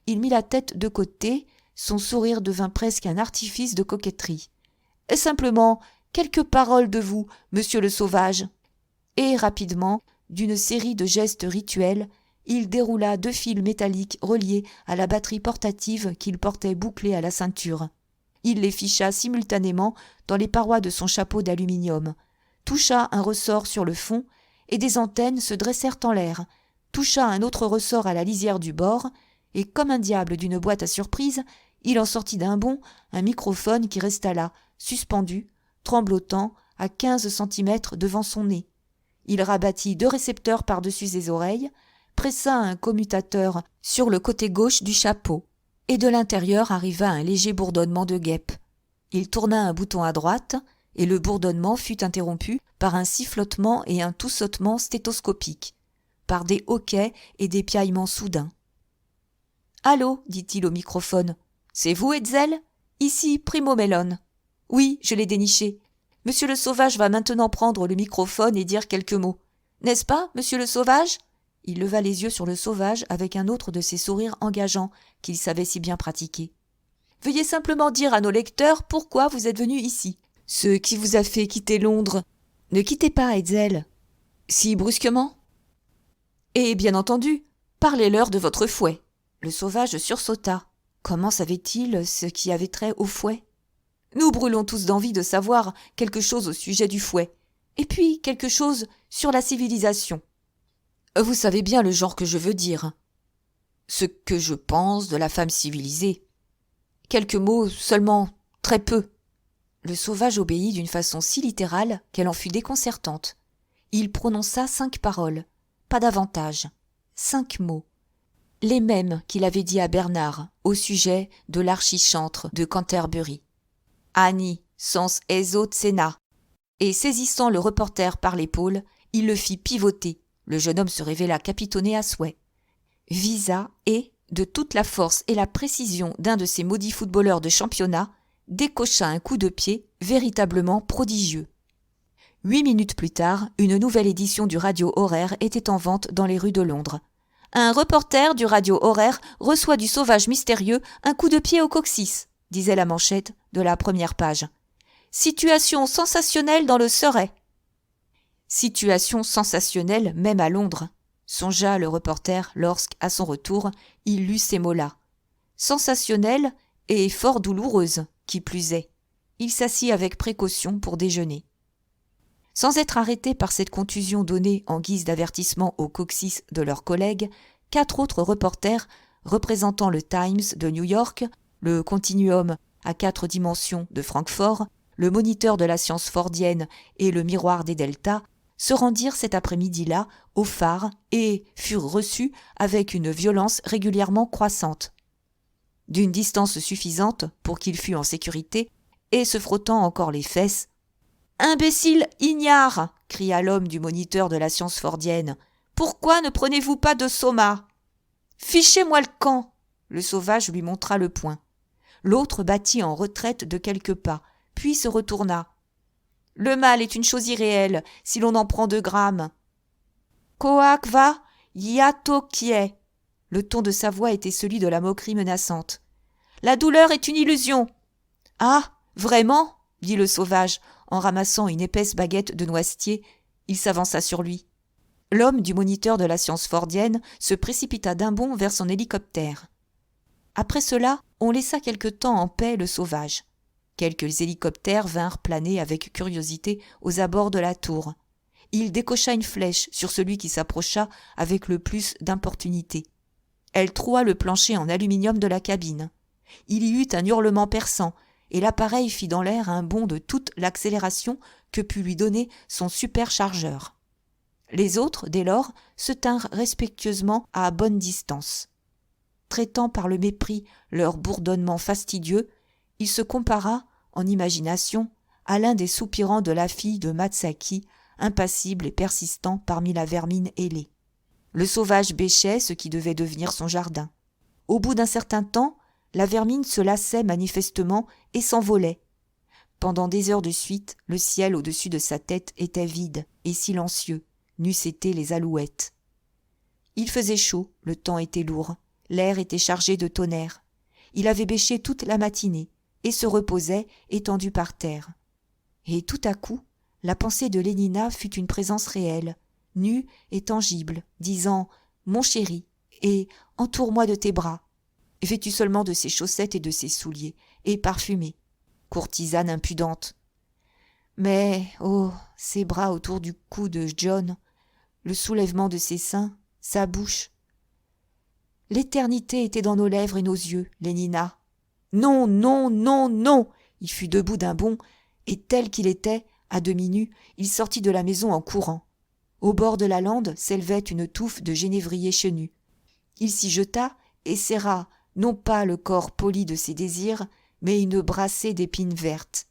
Il mit la tête de côté, son sourire devint presque un artifice de coquetterie. Simplement, quelques paroles de vous, monsieur le sauvage. Et rapidement, d'une série de gestes rituels, il déroula 2 fils métalliques reliés à la batterie portative qu'il portait bouclée à la ceinture. Il les ficha simultanément dans les parois de son chapeau d'aluminium, toucha un ressort sur le fond, et des antennes se dressèrent en l'air, toucha un autre ressort à la lisière du bord, et comme un diable d'une boîte à surprise, il en sortit d'un bond un microphone qui resta là, suspendu, tremblotant, à 15 centimètres devant son nez. Il rabattit 2 récepteurs par-dessus ses oreilles, pressa un commutateur sur le côté gauche du chapeau, et de l'intérieur arriva un léger bourdonnement de guêpe. Il tourna un bouton à droite, et le bourdonnement fut interrompu par un sifflotement et un toussotement stéthoscopiques, par des hoquets et des piaillements soudains. « Allô » dit-il au microphone. « C'est vous, Hetzel ? Ici, Primo Melone. Oui, je l'ai déniché. Monsieur le Sauvage va maintenant prendre le microphone et dire quelques mots. N'est-ce pas, monsieur le Sauvage ?» Il leva les yeux sur le Sauvage avec un autre de ces sourires engageants qu'il savait si bien pratiquer. « Veuillez simplement dire à nos lecteurs pourquoi vous êtes venu ici. Ce qui vous a fait quitter Londres. Ne quittez pas, Hetzel. Si brusquement. Et bien entendu, parlez-leur de votre fouet. » Le Sauvage sursauta. Comment savait-il ce qui avait trait au fouet ? Nous brûlons tous d'envie de savoir quelque chose au sujet du fouet, et puis quelque chose sur la civilisation. Vous savez bien le genre que je veux dire. Ce que je pense de la femme civilisée. Quelques mots seulement, très peu. Le Sauvage obéit d'une façon si littérale qu'elle en fut déconcertante. Il prononça 5 paroles, pas davantage, 5 mots. Les mêmes qu'il avait dit à Bernard au sujet de l'archichantre de Canterbury. Annie, sens eso tsena. Et saisissant le reporter par l'épaule, il le fit pivoter. Le jeune homme se révéla capitonné à souhait. Visa et, de toute la force et la précision d'un de ces maudits footballeurs de championnat, décocha un coup de pied véritablement prodigieux. 8 minutes plus tard, une nouvelle édition du Radio Horaire était en vente dans les rues de Londres. Un reporter du Radio Horaire reçoit du Sauvage mystérieux un coup de pied au coccyx, disait la manchette de la première page. Situation sensationnelle dans le Surrey. Situation sensationnelle même à Londres, songea le reporter lorsqu'à son retour, il lut ces mots-là. Sensationnelle et fort douloureuse, qui plus est. Il s'assit avec précaution pour déjeuner. Sans être arrêté par cette contusion donnée en guise d'avertissement au coccyx de leurs collègues, 4 autres reporters représentant le Times de New York, le Continuum à 4 dimensions de Francfort, le Moniteur de la science fordienne et le Miroir des Deltas, se rendirent cet après-midi-là au phare et furent reçus avec une violence régulièrement croissante. D'une distance suffisante pour qu'il fût en sécurité, et se frottant encore les fesses, « Imbécile ignare !» cria l'homme du Moniteur de la science fordienne. « Pourquoi ne prenez-vous pas de soma ?»« Fichez-moi le camp !» Le Sauvage lui montra le poing. L'autre battit en retraite de quelques pas, puis se retourna. « Le mal est une chose irréelle, si l'on en prend 2 grammes. »« Coac va, yato kie !» Le ton de sa voix était celui de la moquerie menaçante. « La douleur est une illusion. »« Ah, vraiment ?» dit le Sauvage, en ramassant une épaisse baguette de noisetier. Il s'avança sur lui. L'homme du Moniteur de la science fordienne se précipita d'un bond vers son hélicoptère. Après cela, on laissa quelque temps en paix le Sauvage. Quelques hélicoptères vinrent planer avec curiosité aux abords de la tour. Il décocha une flèche sur celui qui s'approcha avec le plus d'importunité. Elle troua le plancher en aluminium de la cabine. Il y eut un hurlement perçant, et l'appareil fit dans l'air un bond de toute l'accélération que put lui donner son superchargeur. Les autres, dès lors, se tinrent respectueusement à bonne distance. Traitant par le mépris leur bourdonnement fastidieux, il se compara, en imagination, à l'un des soupirants de la fille de Matsaki, impassible et persistant parmi la vermine ailée. Le sauvage bêchait ce qui devait devenir son jardin. Au bout d'un certain temps, la vermine se lassait manifestement et s'envolait. Pendant des heures de suite, le ciel au-dessus de sa tête était vide et silencieux, n'eussent été les alouettes. Il faisait chaud, le temps était lourd, l'air était chargé de tonnerre. Il avait bêché toute la matinée et se reposait étendu par terre. Et tout à coup, la pensée de Lénina fut une présence réelle, nue et tangible, disant « Mon chéri » et « Entoure-moi de tes bras », vêtue seulement de ses chaussettes et de ses souliers, et parfumée. Courtisane impudente. Mais, oh, ses bras autour du cou de John, le soulèvement de ses seins, sa bouche. L'éternité était dans nos lèvres et nos yeux, Lénina. Non, non, non, non. Il fut debout d'un bond, et tel qu'il était, à demi nu, il sortit de la maison en courant. Au bord de la lande s'élevait une touffe de genévrier chenu. Il s'y jeta et serra, non pas le corps poli de ses désirs, mais une brassée d'épines vertes.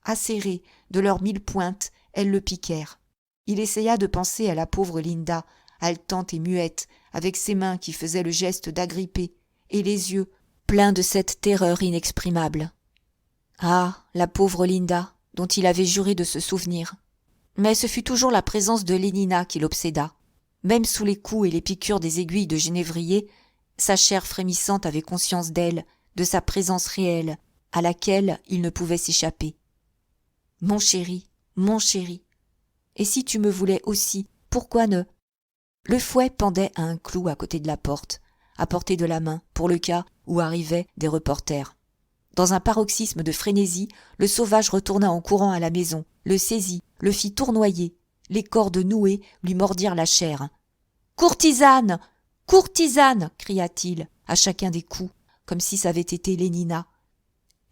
Acérées, de leurs 1000 pointes, elles le piquèrent. Il essaya de penser à la pauvre Linda, haletante et muette, avec ses mains qui faisaient le geste d'agripper, et les yeux pleins de cette terreur inexprimable. Ah, la pauvre Linda, dont il avait juré de se souvenir. Mais ce fut toujours la présence de Lénina qui l'obséda. Même sous les coups et les piqûres des aiguilles de genévrier, sa chair frémissante avait conscience d'elle, de sa présence réelle, à laquelle il ne pouvait s'échapper. Mon chéri, et si tu me voulais aussi, pourquoi ne... Le fouet pendait à un clou à côté de la porte, à portée de la main, pour le cas où arrivaient des reporters. Dans un paroxysme de frénésie, le sauvage retourna en courant à la maison, le saisit, le fit tournoyer. Les cordes nouées lui mordirent la chair. « Courtisane ! Courtisane !» cria-t-il à chacun des coups, comme si ça avait été Lénina.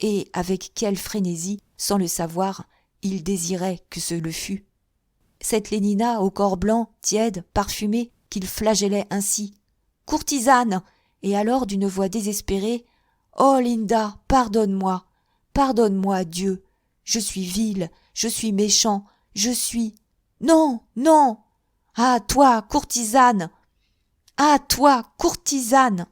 Et avec quelle frénésie, sans le savoir, il désirait que ce le fût. Cette Lénina au corps blanc, tiède, parfumé, qu'il flagellait ainsi. « Courtisane !» Et alors d'une voix désespérée, « Oh Linda, pardonne-moi, pardonne-moi, Dieu, je suis vil, je suis méchant, je suis... Non, non! Ah, toi, courtisane! Ah, toi, courtisane !»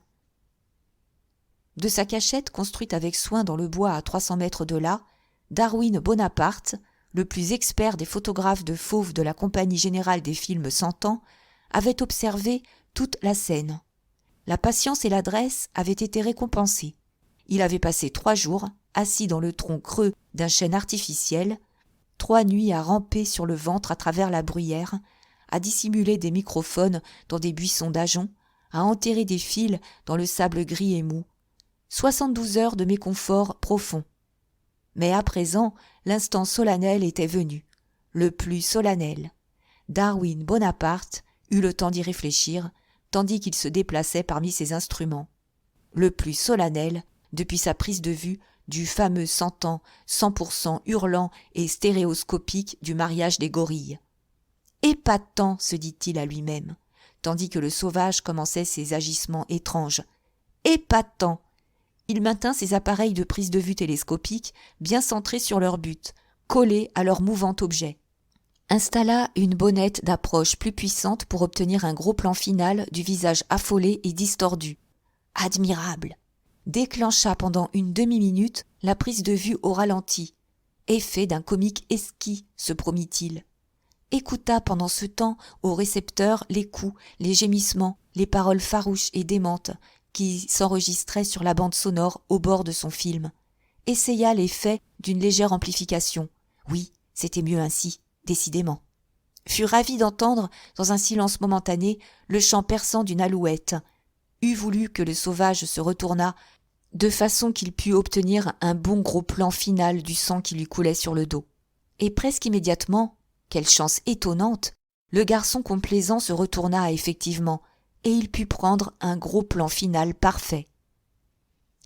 De sa cachette construite avec soin dans le bois à 300 mètres de là, Darwin Bonaparte, le plus expert des photographes de fauves de la Compagnie générale des films 100 ans, avait observé toute la scène. La patience et l'adresse avaient été récompensées. Il avait passé 3 jours, assis dans le tronc creux d'un chêne artificiel, 3 nuits à ramper sur le ventre à travers la bruyère, à dissimuler des microphones dans des buissons d'ajoncs, à enterrer des fils dans le sable gris et mou. 72 heures de méconfort profond. Mais à présent, l'instant solennel était venu, le plus solennel. Darwin Bonaparte eut le temps d'y réfléchir, tandis qu'il se déplaçait parmi ses instruments. Le plus solennel, depuis sa prise de vue du fameux 100 ans 100% hurlant et stéréoscopique du mariage des gorilles. Épatant, se dit-il à lui-même, tandis que le sauvage commençait ses agissements étranges. Épatant! Il maintint ses appareils de prise de vue télescopique bien centrés sur leur but, collés à leur mouvant objet. Installa une bonnette d'approche plus puissante pour obtenir un gros plan final du visage affolé et distordu. Admirable! Déclencha pendant une demi-minute la prise de vue au ralenti. Effet d'un comique esquis, se promit-il. Écouta pendant ce temps au récepteur les coups, les gémissements, les paroles farouches et démentes qui s'enregistraient sur la bande sonore au bord de son film. Essaya l'effet d'une légère amplification. Oui, c'était mieux ainsi, décidément. Fut ravi d'entendre, dans un silence momentané, le chant perçant d'une alouette. Eût voulu que le sauvage se retournât, de façon qu'il pût obtenir un bon gros plan final du sang qui lui coulait sur le dos. Et presque immédiatement, quelle chance étonnante, le garçon complaisant se retourna effectivement, et il put prendre un gros plan final parfait.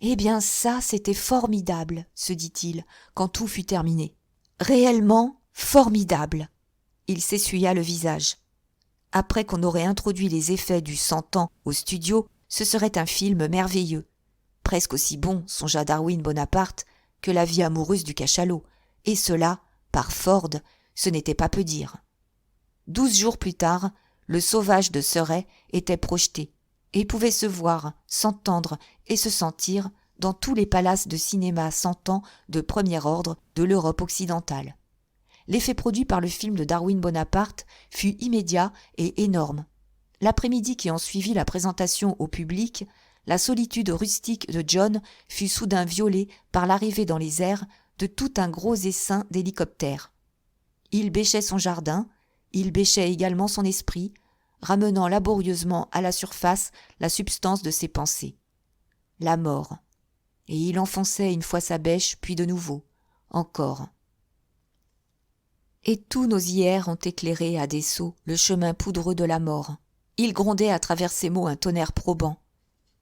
Eh bien ça, c'était formidable, se dit-il, quand tout fut terminé. Réellement formidable. Il s'essuya le visage. Après qu'on aurait introduit les effets du 100 ans au studio, ce serait un film merveilleux. Presque aussi bon, songea Darwin Bonaparte, que la vie amoureuse du cachalot. Et cela, par Ford, ce n'était pas peu dire. 12 jours plus tard, le Sauvage de Surrey était projeté et pouvait se voir, s'entendre et se sentir dans tous les palaces de cinéma 100 ans de premier ordre de l'Europe occidentale. L'effet produit par le film de Darwin Bonaparte fut immédiat et énorme. L'après-midi qui en suivit la présentation au public, la solitude rustique de John fut soudain violée par l'arrivée dans les airs de tout un gros essaim d'hélicoptères. Il bêchait son jardin, il bêchait également son esprit, ramenant laborieusement à la surface la substance de ses pensées. La mort. Et il enfonçait une fois sa bêche, puis de nouveau, encore. Et tous nos hier ont éclairé à des sauts le chemin poudreux de la mort. Il grondait à travers ses mots un tonnerre probant.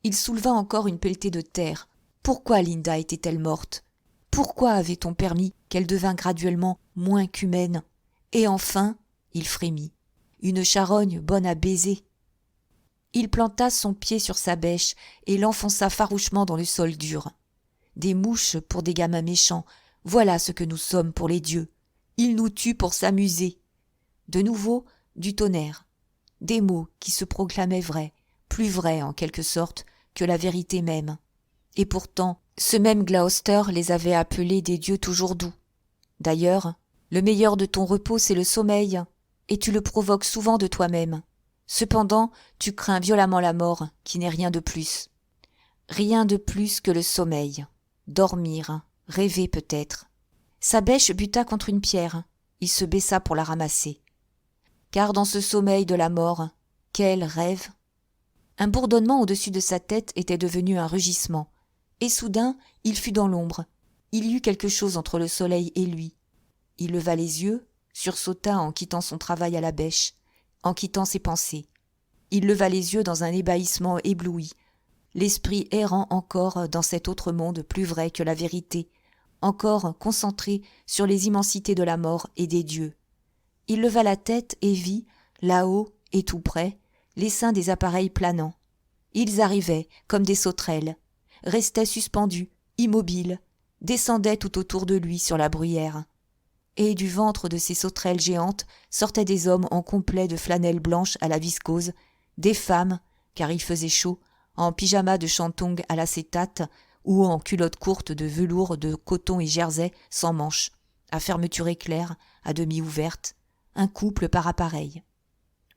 Il souleva encore une pelletée de terre. Pourquoi Linda était-elle morte? Pourquoi avait-on permis qu'elle devînt graduellement moins qu'humaine? Et enfin, il frémit. Une charogne bonne à baiser. Il planta son pied sur sa bêche et l'enfonça farouchement dans le sol dur. Des mouches pour des gamins méchants, voilà ce que nous sommes pour les dieux. Ils nous tuent pour s'amuser. De nouveau, du tonnerre. Des mots qui se proclamaient vrais, plus vrais en quelque sorte que la vérité même. Et pourtant, ce même Gloucester les avait appelés des dieux toujours doux. D'ailleurs, le meilleur de ton repos, c'est le sommeil, et tu le provoques souvent de toi-même. Cependant, tu crains violemment la mort, qui n'est rien de plus. Rien de plus que le sommeil. Dormir, rêver peut-être. Sa bêche buta contre une pierre. Il se baissa pour la ramasser. Car dans ce sommeil de la mort, quel rêve! Un bourdonnement au-dessus de sa tête était devenu un rugissement. Et soudain, il fut dans l'ombre. Il y eut quelque chose entre le soleil et lui. Il leva les yeux, sursauta en quittant son travail à la bêche, en quittant ses pensées. Il leva les yeux dans un ébahissement ébloui, l'esprit errant encore dans cet autre monde plus vrai que la vérité, encore concentré sur les immensités de la mort et des dieux. Il leva la tête et vit, là-haut et tout près, l'essaim des appareils planants. Ils arrivaient comme des sauterelles, restaient suspendus, immobiles, descendaient tout autour de lui sur la bruyère. Et du ventre de ces sauterelles géantes sortaient des hommes en complet de flanelle blanche à la viscose, des femmes, car il faisait chaud, en pyjama de shantung à l'acétate ou en culottes courtes de velours de coton et jersey sans manches, à fermeture éclair, à demi ouverte, un couple par appareil.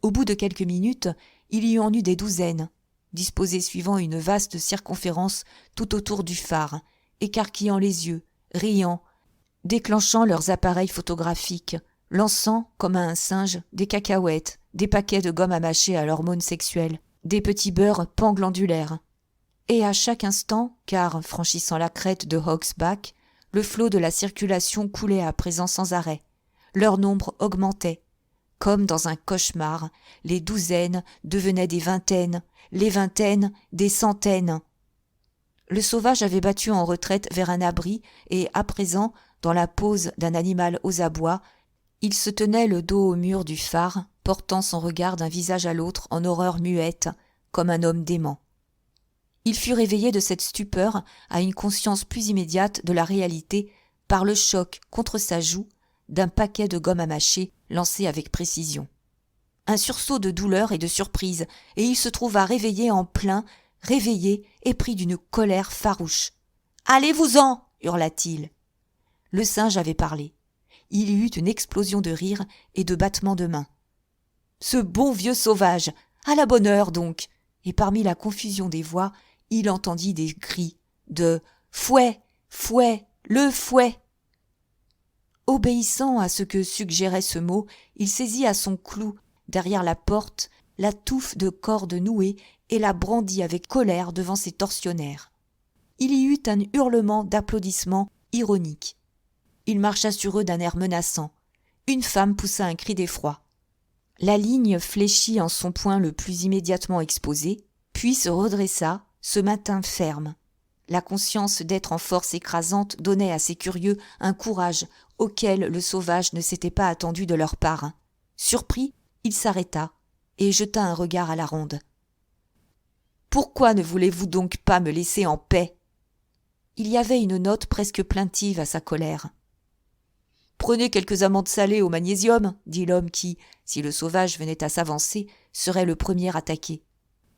Au bout de quelques minutes, il y en eut des douzaines, disposées suivant une vaste circonférence tout autour du phare, écarquillant les yeux, riant, déclenchant leurs appareils photographiques, lançant, comme à un singe, des cacahuètes, des paquets de gomme à mâcher à l'hormone sexuelle, des petits beurres panglandulaires. Et à chaque instant, car, franchissant la crête de Hog's Back, le flot de la circulation coulait à présent sans arrêt. Leur nombre augmentait. Comme dans un cauchemar, les douzaines devenaient des vingtaines, les vingtaines des centaines. Le Sauvage avait battu en retraite vers un abri et, à présent, dans la pose d'un animal aux abois, il se tenait le dos au mur du phare, portant son regard d'un visage à l'autre en horreur muette, comme un homme dément. Il fut réveillé de cette stupeur à une conscience plus immédiate de la réalité par le choc contre sa joue d'un paquet de gomme à mâcher lancé avec précision. Un sursaut de douleur et de surprise, et il se trouva réveillé en plein, réveillé et pris d'une colère farouche. « Allez-vous-en » hurla-t-il. Le singe avait parlé. Il y eut une explosion de rire et de battements de mains. « Ce bon vieux Sauvage, à la bonne heure donc !» Et parmi la confusion des voix, il entendit des cris de « Fouet, fouet, le fouet !» Obéissant à ce que suggérait ce mot, il saisit à son clou, derrière la porte, la touffe de corde nouée et la brandit avec colère devant ses tortionnaires. Il y eut un hurlement d'applaudissements ironiques. Il marcha sur eux d'un air menaçant. Une femme poussa un cri d'effroi. La ligne fléchit en son point le plus immédiatement exposé, puis se redressa, se maintint ferme. La conscience d'être en force écrasante donnait à ces curieux un courage auquel le Sauvage ne s'était pas attendu de leur part. Surpris, il s'arrêta, et jeta un regard à la ronde. « Pourquoi ne voulez-vous donc pas me laisser en paix ?» Il y avait une note presque plaintive à sa colère. « Prenez quelques amandes salées au magnésium, » dit l'homme qui, si le sauvage venait à s'avancer, serait le premier attaqué.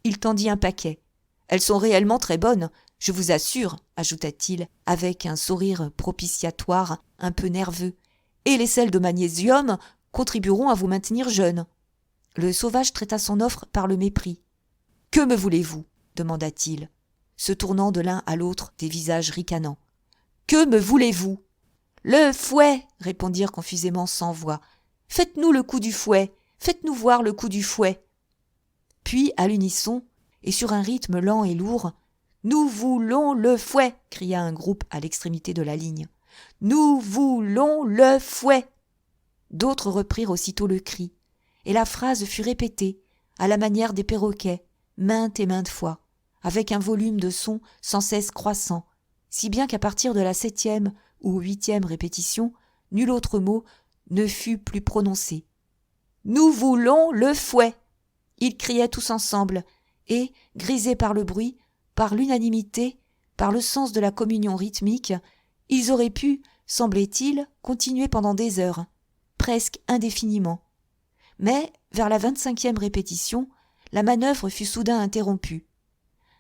Il tendit un paquet. « Elles sont réellement très bonnes, je vous assure, » ajouta-t-il, avec un sourire propitiatoire un peu nerveux. « Et les sels de magnésium contribueront à vous maintenir jeune. » Le sauvage traita son offre par le mépris. « Que me voulez-vous » demanda-t-il, se tournant de l'un à l'autre des visages ricanants. « Que me voulez-vous » ? « Le fouet » répondirent confusément sans voix. « Faites-nous le coup du fouet, faites-nous voir le coup du fouet. » Puis, à l'unisson, et sur un rythme lent et lourd, « Nous voulons le fouet » cria un groupe à l'extrémité de la ligne. « Nous voulons le fouet » D'autres reprirent aussitôt le cri, et la phrase fut répétée, à la manière des perroquets, maintes et maintes fois, avec un volume de son sans cesse croissant, si bien qu'à partir de la 7e ou 8e répétition, nul autre mot ne fut plus prononcé. « Nous voulons le fouet » Ils criaient tous ensemble, et, grisés par le bruit, par l'unanimité, par le sens de la communion rythmique, ils auraient pu, semblait-il, continuer pendant des heures, presque indéfiniment. Mais, vers la 25e répétition, la manœuvre fut soudain interrompue.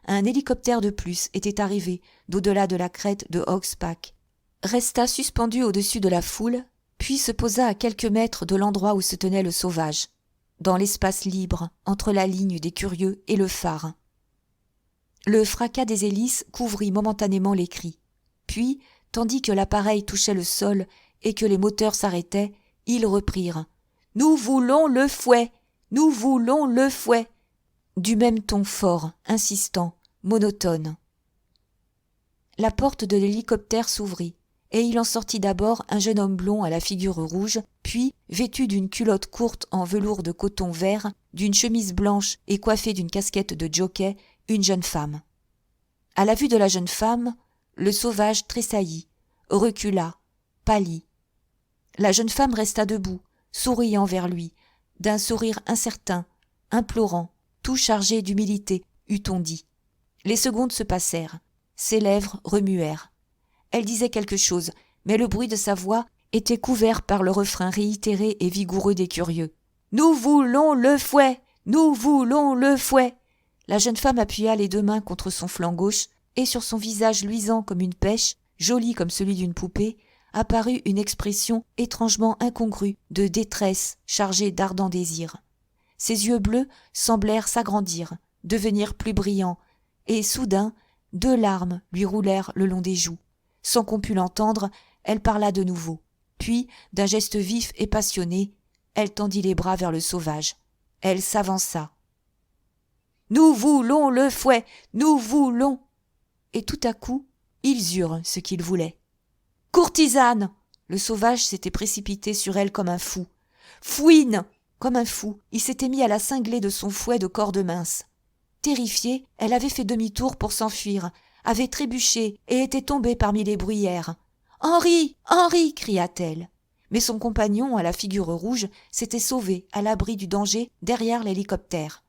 Un hélicoptère de plus était arrivé d'au-delà de la crête de Hogsback, resta suspendu au-dessus de la foule, puis se posa à quelques mètres de l'endroit où se tenait le sauvage, dans l'espace libre entre la ligne des curieux et le phare. Le fracas des hélices couvrit momentanément les cris. Puis, tandis que l'appareil touchait le sol et que les moteurs s'arrêtaient, ils reprirent « Nous voulons le fouet ! Nous voulons le fouet !» du même ton fort, insistant, monotone. La porte de l'hélicoptère s'ouvrit, et il en sortit d'abord un jeune homme blond à la figure rouge, puis, vêtu d'une culotte courte en velours de coton vert, d'une chemise blanche et coiffé d'une casquette de jockey, une jeune femme. À la vue de la jeune femme, le sauvage tressaillit, recula, pâlit. La jeune femme resta debout, souriant vers lui, d'un sourire incertain, implorant, tout chargé d'humilité, eût-on dit. Les secondes se passèrent, ses lèvres remuèrent. Elle disait quelque chose, mais le bruit de sa voix était couvert par le refrain réitéré et vigoureux des curieux. « Nous voulons le fouet ! Nous voulons le fouet !» La jeune femme appuya les deux mains contre son flanc gauche, et sur son visage luisant comme une pêche, joli comme celui d'une poupée, apparut une expression étrangement incongrue de détresse chargée d'ardent désir. Ses yeux bleus semblèrent s'agrandir, devenir plus brillants, et soudain, 2 larmes lui roulèrent le long des joues. Sans qu'on pût l'entendre, elle parla de nouveau. Puis, d'un geste vif et passionné, elle tendit les bras vers le sauvage. Elle s'avança. « Nous voulons le fouet ! Nous voulons !» Et tout à coup, ils eurent ce qu'ils voulaient. « Courtisane !» Le sauvage s'était précipité sur elle comme un fou. « Fouine !» Comme un fou, il s'était mis à la cingler de son fouet de corde mince. Terrifiée, elle avait fait demi-tour pour s'enfuir, avait trébuché et était tombée parmi les bruyères. « Henri ! Henri !» cria-t-elle. Mais son compagnon, à la figure rouge, s'était sauvé, à l'abri du danger, derrière l'hélicoptère.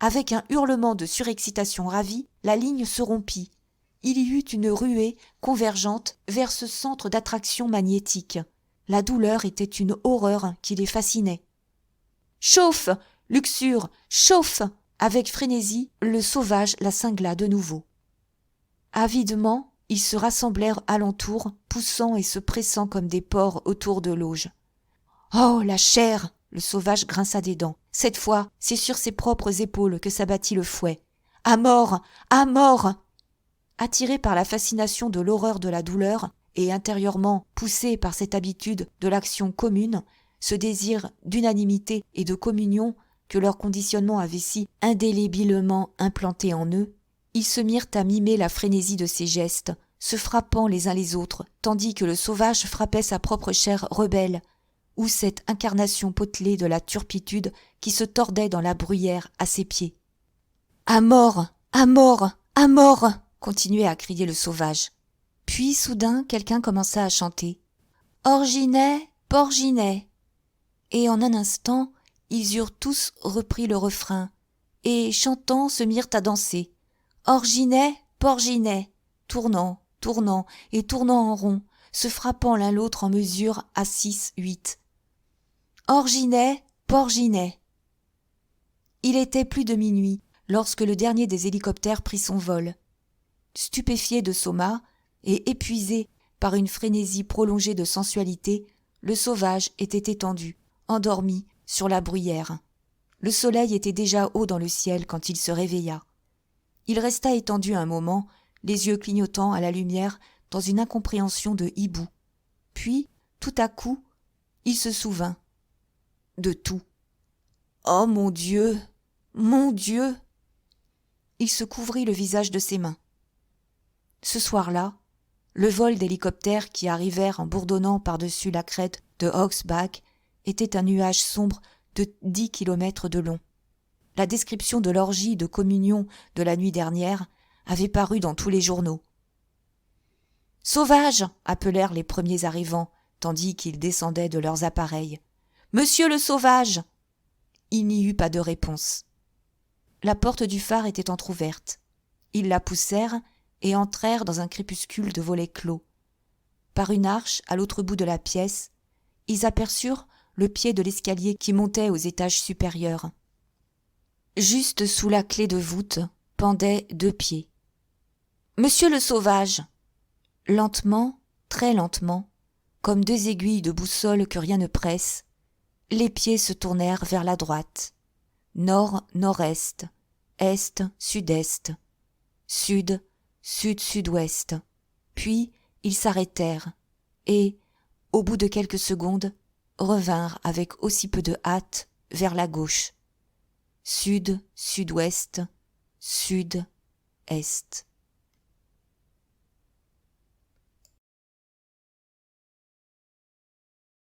Avec un hurlement de surexcitation ravie, la ligne se rompit. Il y eut une ruée convergente vers ce centre d'attraction magnétique. La douleur était une horreur qui les fascinait. « Chauffe, Luxure, chauffe !» Avec frénésie, le sauvage la cingla de nouveau. Avidement, ils se rassemblèrent alentour, poussant et se pressant comme des porcs autour de l'auge. « Oh, la chair !» Le sauvage grinça des dents. Cette fois, c'est sur ses propres épaules que s'abattit le fouet. « À mort ! À mort !» Attiré par la fascination de l'horreur de la douleur, et intérieurement poussé par cette habitude de l'action commune, ce désir d'unanimité et de communion que leur conditionnement avait si indélébilement implanté en eux, ils se mirent à mimer la frénésie de ses gestes, se frappant les uns les autres, tandis que le sauvage frappait sa propre chair rebelle, ou cette incarnation potelée de la turpitude qui se tordait dans la bruyère à ses pieds. « À mort ! À mort ! À mort !» continuait à crier le sauvage. Puis soudain quelqu'un commença à chanter « Orginet, Porginet !» Et en un instant, ils eurent tous repris le refrain, et chantant se mirent à danser. Orginet, Porginet, tournant, tournant et tournant en rond, se frappant l'un l'autre en mesure à 6, 8. Orginet, Porginet. Il était plus de minuit lorsque le dernier des hélicoptères prit son vol. Stupéfié de soma et épuisé par une frénésie prolongée de sensualité, le sauvage était étendu, endormi, sur la bruyère. Le soleil était déjà haut dans le ciel quand il se réveilla. Il resta étendu un moment, les yeux clignotant à la lumière dans une incompréhension de hibou. Puis, tout à coup, il se souvint de tout. « Oh mon Dieu! Mon Dieu !» Il se couvrit le visage de ses mains. Ce soir-là, le vol d'hélicoptères qui arrivèrent en bourdonnant par-dessus la crête de Hogsback était un nuage sombre de 10 kilomètres de long. La description de l'orgie de communion de la nuit dernière avait paru dans tous les journaux. « Sauvage !» appelèrent les premiers arrivants, tandis qu'ils descendaient de leurs appareils. « Monsieur le sauvage !» Il n'y eut pas de réponse. La porte du phare était entr'ouverte. Ils la poussèrent et entrèrent dans un crépuscule de volets clos. Par une arche, à l'autre bout de la pièce, ils aperçurent le pied de l'escalier qui montait aux étages supérieurs. Juste sous la clé de voûte pendaient 2 pieds. « Monsieur le sauvage !» Lentement, très lentement, comme 2 aiguilles de boussole que rien ne presse, les pieds se tournèrent vers la droite. Nord-nord-est, est-sud-est, sud, sud-sud-ouest. Puis ils s'arrêtèrent et, au bout de quelques secondes, revinrent avec aussi peu de hâte vers la gauche. Sud, sud-ouest, sud, est.